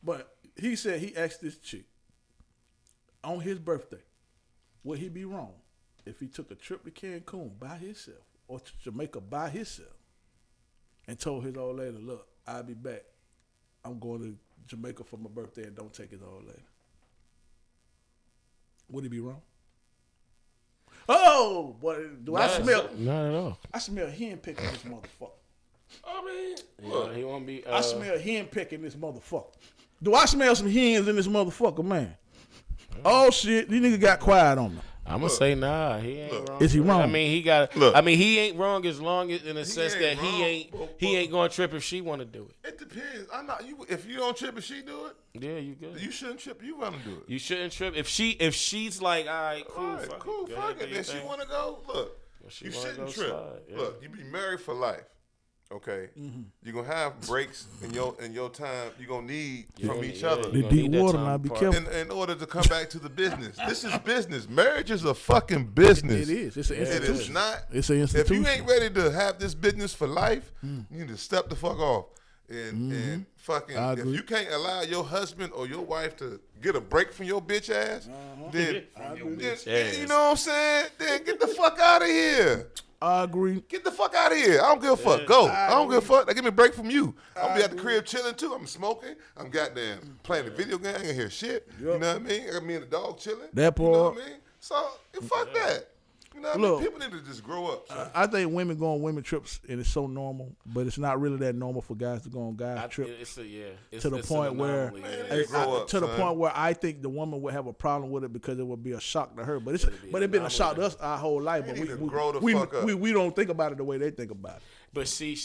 But he said he asked this chick on his birthday, would he be wrong if he took a trip to Cancun by himself or to Jamaica by himself and told his old lady, look, I'll be back. I'm going to Jamaica for my birthday and don't take his old lady. Would he be wrong? Oh, boy, do I smell? Not at all. I smell hen picking this motherfucker. I mean, Yeah, look, he won't be. I smell hen picking this motherfucker. Do I smell some hens in this motherfucker, man? Oh shit, these niggas got quiet on me. I'm gonna say nah. He ain't wrong. Is he wrong? I mean, he got. Look. I mean, he ain't wrong as long as in the sense ain't that wrong, he ain't gonna trip if she want to do it. It depends. I'm not. You if you don't trip and she do it, Yeah, you good. you shouldn't trip. You want to do it. You shouldn't trip if she's like, all right, cool, All right, fuck cool, it. Go fuck ahead, do it. your Then she thing. want to go. Look, she you wanna shouldn't go trip. slide, yeah. Look, you be married for life. Okay, you're gonna have breaks in your time. You're gonna need from each other. The deep water, now be careful. In order to come back to the business, this is business. Marriage is a fucking business. It is. It's an It institution. is not. It's an If institution. you ain't ready to have this business for life, you need to step the fuck off. And fucking, I if agree. you can't allow your husband or your wife to get a break from your bitch ass, then, you know what I'm saying? Then get the fuck out of here. I agree. Get the fuck out of here. I don't give a fuck. Go. I don't give a fuck. They give me a break from you. I'm gonna be at the crib chilling too. I'm smoking. I'm goddamn playing a video game. I ain't hear shit. You know what I mean? I got me and the dog chilling. That You know part. what I mean? So fuck that. You know what I Look, mean? People need to just grow up. son. I think women go on women trips and it's so normal, but it's not really that normal for guys to go on guys trips. It's To the point where, anomaly, Man, yeah. they grow up, to the son. point where I think the woman would have a problem with it because it would be a shock to her. But it's been a shock to us our whole life. They But need to grow the fuck up. we don't think about it the way they think about it. But she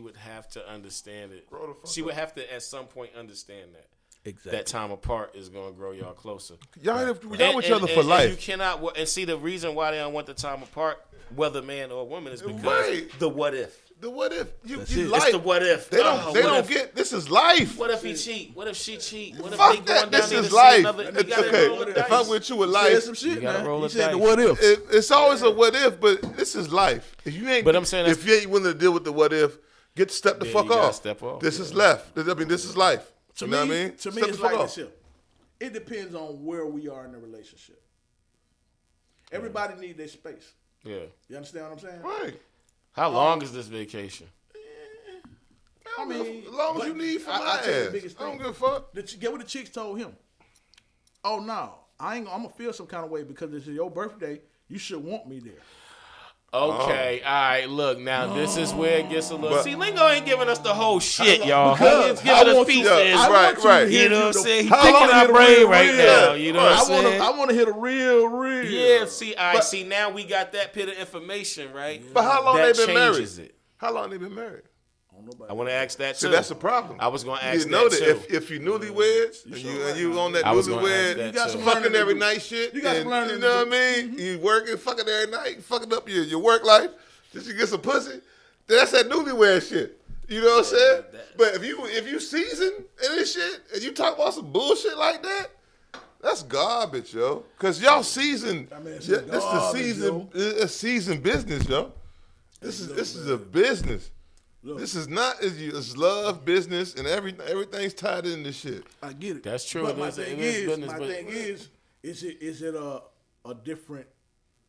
would have to understand it. Grow the fuck She up. would have to at some point understand that. Exactly. That time apart is gonna grow y'all closer. Y'all with each other for And life. you cannot and see the reason why they don't want the time apart, whether man or woman, is because Right. the what if. The what if you That's it. life. It's the what if. They don't. What They don't if- get. This is life. What if he cheat? What if she cheat? What if Fuck they going that. down This there is to see life. another? You It's gotta okay. roll the If dice. I'm with you with Said life, some shit, gotta man. roll You the said the dice. what if. it's always a what if, but this is life. If you ain't, But I'm saying if you ain't willing to deal with the what if, get to step the Yeah, fuck you gotta off. step off, This yeah. is left. I mean, this is life. To you me, know what I mean? to me, Step it's the fuck like off. this here. It depends on where we are in the relationship. Everybody needs their space. Yeah. You understand what I'm saying? Right. How long is this vacation? I mean, mean, as long as you but need for I my tell you the ass. biggest I don't thing. give a fuck. Get what the chicks told him. Oh no, I'm gonna feel some kind of way because this is your birthday. You should want me there. Okay, all right. Look, now this is where it gets a little. But- See, Lingo ain't giving us the whole shit, y'all. Because He's giving I us want you- pieces. I Right, want you right. to hear You know what I'm the- saying? He's How thinking long our hit a brain real, right real? now. You know what I'm saying? I want to hit a real. Yeah, see, I see. Now we got that bit of information, right? But how long that they been married? changes it. How long they been married? I want to ask that See, too. that's the problem. I was gonna You ask need to know that that too. if you newlyweds and you on that I was gonna ask newlywed, that You got too. some fucking learning to every do. night shit. You got some and, learning you to know what do. I mean? You working fucking every night, fucking up your work life. Just you get some pussy. That's that newlywed shit. You know what I'm saying? But if you seasoned in this shit and you talk about some bullshit like that, that's garbage, yo. Cause y'all seasoned. I mean, it's This is a garbage, season. A seasoned business, yo. This is a business. Look. This is not. It's love, business, and everything's tied in this shit. I get it. That's true. But It my is- thing it is is, business, my but- thing is it a different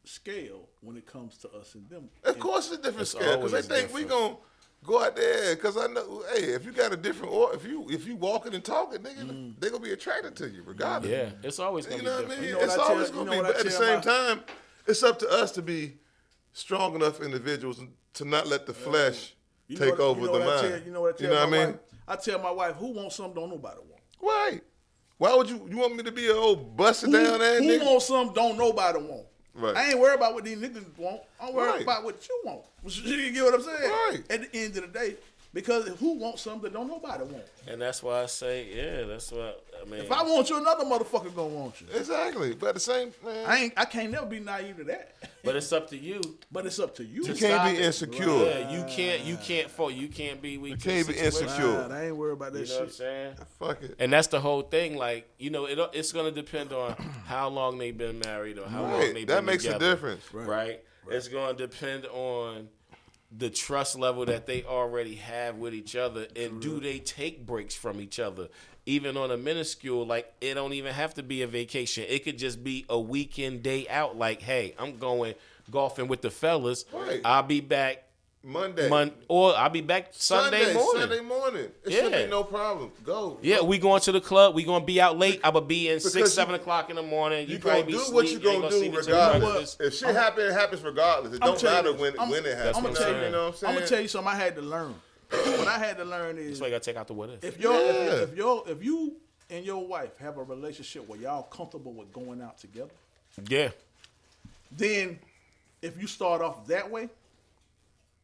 scale when it comes to us and them? Of course, it's a different It's scale because they always think we gonna go out there. Because I know, hey, if you got a different, or if you walking and talking, nigga, they gonna be attracted to you regardless. Yeah, it's always gonna You be know what I different. mean? You know what It's I tell- always you gonna know be. what I But at the tell same my- time, it's up to us to be strong enough individuals to not let the flesh You take know what- over you know the what I mind. tell- you know what I tell You know what my I mean? wife? I tell my wife, who wants something don't nobody want. Right. Why would you want me to be an old busted down ass Who nigga? wants something don't nobody want. Right. I ain't worried about what these niggas want. I'm worried Right. about what you want. You get what I'm saying? Right. At the end of the day, because who wants something that don't nobody want? And that's why I say, yeah, that's what I mean. If I want you, another motherfucker gonna want you. Exactly. But at the same, man, I can't never be naive to that. But it's up to you. But it's up to you. you to can't stop be it. insecure. Yeah, you can't be weak. You to the can't be situation. insecure. Nah, I ain't worried about that You know what I'm shit. saying? Fuck it. And that's the whole thing. Like, you know, it's gonna depend on how long they've been married or how long Right. they've That been makes together. a difference. Right. It's gonna depend on the trust level that they already have with each other, and do they take breaks from each other, even on a minuscule? Like, it don't even have to be a vacation. It could just be a weekend day out. Like, hey, I'm going golfing with the fellas. Right. I'll be back Monday. or I'll be back Sunday morning. Sunday morning. It Yeah. should be no problem. Go. Yeah, we going to the club. We gonna be out late. I will be in Because 6, 7 o'clock in the morning. You probably gonna be do what you asleep. You ain't gonna see do me till regardless. breakfast. If shit happens, it happens regardless. It don't matter when it happens. That's I'm what gonna tell I'm you. You know what I'm saying? I'm gonna tell you something I had to learn. What I had to learn is That's why you gotta take out the what if. if you and your wife have a relationship where y'all comfortable with going out together, Yeah. Then if you start off that way,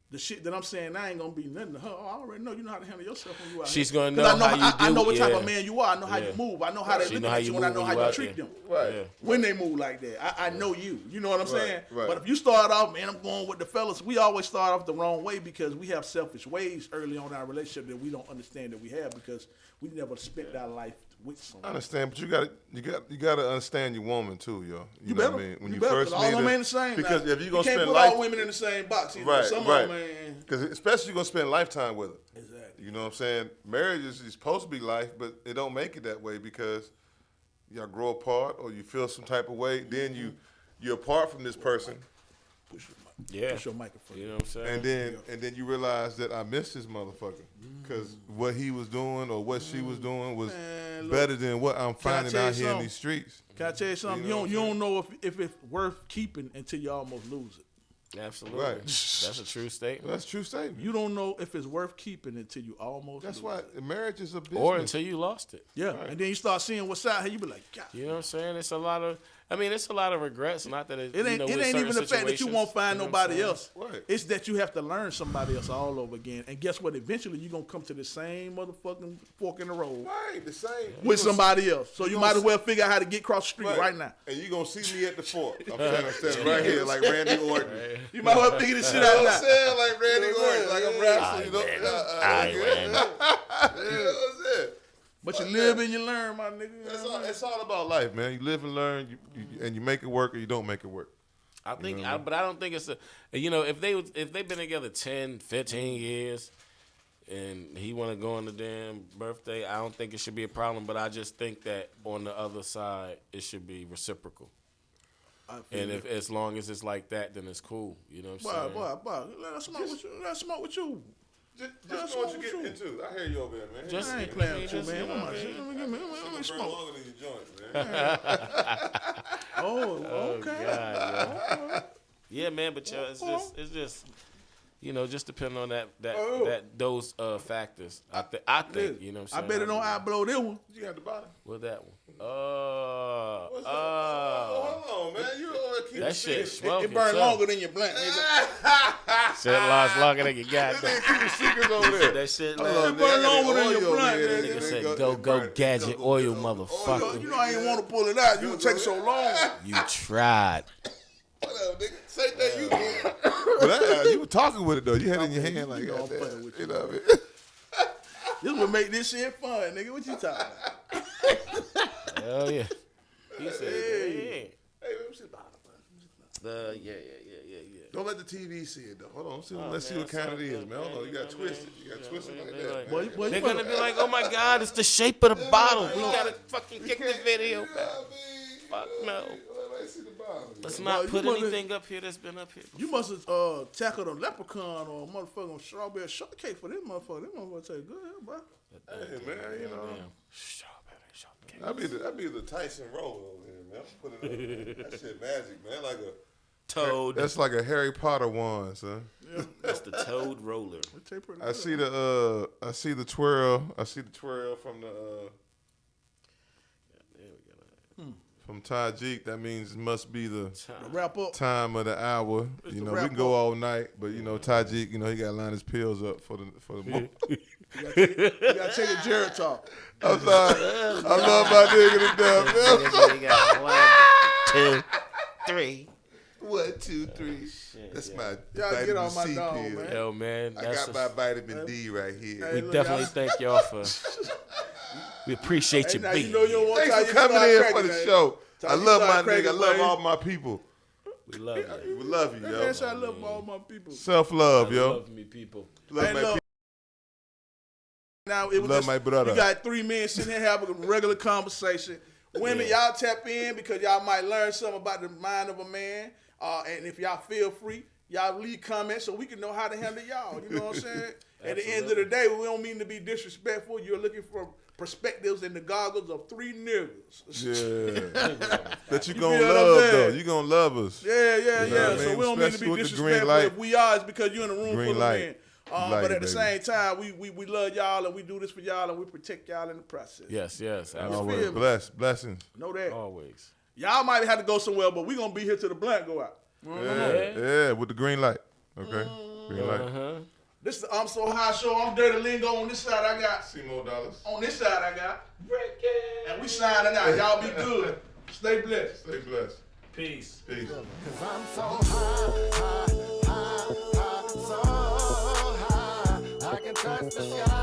the shit that I'm saying now ain't gonna be nothing to her. Oh, I already know you know how to handle yourself when you out She's here. gonna know 'Cause how you I do, know what type yeah. of man you are. I know how you Yeah. move. I know how they She look know how at you you, and I move know when how you you out treat there. them. Right. Yeah. When they move like that, I know you. You know what I'm saying? right. But if you start off, man, I'm going with the fellas. We always start off the wrong way because we have selfish ways early on in our relationship that we don't understand that we have because we never spent our life with I someone. understand, but you gotta understand your woman too, yo. You know better. what I mean? When you better, first 'cause meet all them her, ain't the same. because now. if you gonna can't spend put life, all women in the same box. Either. right, Some right, of them, man. because especially you're gonna spend lifetime with her. Exactly. You know what I'm saying? Marriage is supposed to be life, but it don't make it that way because y'all grow apart or you feel some type of way. Then you're apart from this person, Push your mic. Yeah. Push your microphone. You know what I'm saying? and then you realize that I miss this motherfucker because what he was doing or what she was doing was Man, look, better than what I'm can I finding tell you out here in something? these streets. Can I tell you something? You You know don't what I'm you don't know if it's worth keeping until you almost lose it. Absolutely. Right. That's a true statement. That's a true statement. You don't know if it's worth keeping until you almost That's lose why it. marriage is a business. Or until you lost it. Yeah. And then you start seeing what's out here, you be like, God. You know what I'm saying? It's a lot of regrets. Not that It ain't even the fact that you won't find nobody else. Right. It's that you have to learn somebody else all over again. And guess what? Eventually you're gonna come to the same motherfucking fork in the road Right, the same. with somebody else. So you gonna might as see- well figure out how to get across the street right now. And you gonna see me at the fork. I'm standing right here like Randy Orton. You might as well figure this shit You know out what I'm now. saying? Like Randy Orton, like I'm wrestling. You know? Randy. You know what I'm saying? But you live and you learn, my nigga. It's all about life, man. You live and learn, and you make it work or you don't make it work. I think, but I don't think it's if they've been together 10, 15 years, and he want to go on the damn birthday, I don't think it should be a problem. But I just think that on the other side, it should be reciprocal. And if as long as it's like that, then it's cool. You know what I'm saying? Boy, let's smoke with you. Just know what you getting into. I hear you over there, man. Just- I ain't playing with you, just, man. you know, Let me burn smoke. longer than your joint, man. Oh, okay. God, yeah, man. But it's just just depending on those factors. I think you know what I'm I saying. bet it don't outblow this one. You got the bottom. With that one. Hold on, man. You keep That shit smoking. It burn son. longer than your blunt, nigga. Shit lasts longer than you got. keep the secrets over there. That shit Hold lasts. on, It burn nigga, I got longer than the your oil blunt, over there. nigga. Nigga said, It go burn. gadget oil, motherfucker. You know I ain't want to pull it out. You would take so long. You tried. Whatever, nigga. Same thing you did. But you were talking with it, though. You had it in your hand like know I'm that. fucking with You know what I mean? This would make this shit fun, nigga. What you talking about? Hell yeah. He said, Hey, let me see the bottom. yeah. Don't let the TV see it, though. Hold on. Let's see what kind it is, man. Hold on. You got twisted. You got twisted like that. Boy, you They're better- gonna be like, oh my God, it's the shape of the bottle. We gotta fucking kick the video back. Fuck no. Let's see the bottom. Let's Boy, not you put mother- anything up here that's been up here. You must have tackled a leprechaun or a motherfucking strawberry shortcake for this motherfucker. This motherfucker take good, boy. Hey, man, you know. Strawberry shortcake. I'd be the Tyson roll over here, man. Put it up. That shit magic, man. Toad. That's like a Harry Potter wand, son. That's the toad roller. It take pretty I good. see the twirl. I see the twirl from the from Tajik. That means it must be the Wrap up. time of the hour. It's You the know, we wrap can go up. all night, but you know, Tajik, you know, he got to line his pills up for the moment. You gotta take a Jared talk. I'm sorry. I love my nigga to death. You got 1, 2, 3. 1, 2, 3. That's my Y'all get vitamin on my C dog, pill. man. Yo, man. I That's got my vitamin D right here. Hey, we look, definitely y'all- thank y'all for. We appreciate Hey, you now being you know you don't here. want Thanks time for you coming start in cracking, for the man. show. Time I you love start my nigga. I cracking, love man. all my people. We love you. We love you, yo. Yes, I love all my people. Self-love, yo. Love me, people. Love Hey, my look, people. Now it was Love just, my brother. You got 3 men sitting here having a regular conversation. Women, y'all tap in because y'all might learn something about the mind of a man. And if y'all feel free, y'all leave comments so we can know how to handle y'all. You know what I'm saying? At the end of the day, we don't mean to be disrespectful. You're looking for perspectives in the goggles of 3 niggas. Yeah. That you You gonna feel what I'm love, saying? though. You gonna love us. Yeah. You know what I So mean? we don't mean to Especially be with the green disrespectful. light. If we are, it's because you're in a room Green full of light. men. Light, But at the baby. same time, we love y'all and we do this for y'all and we protect y'all in the process. Yes, feel Always me? blessings. Know that. always. Y'all might have to go somewhere, but we gonna be here till the blunt go out. Yeah, with the green light. Okay, green light. This is the I'm So High show. I'm Dirty Lingo. On this side I got. $more dollars. On this side I got. And we signing out. Y'all be good. Stay blessed. Stay blessed. Peace. Peace. Cause I'm so high, so high, I can touch the sky.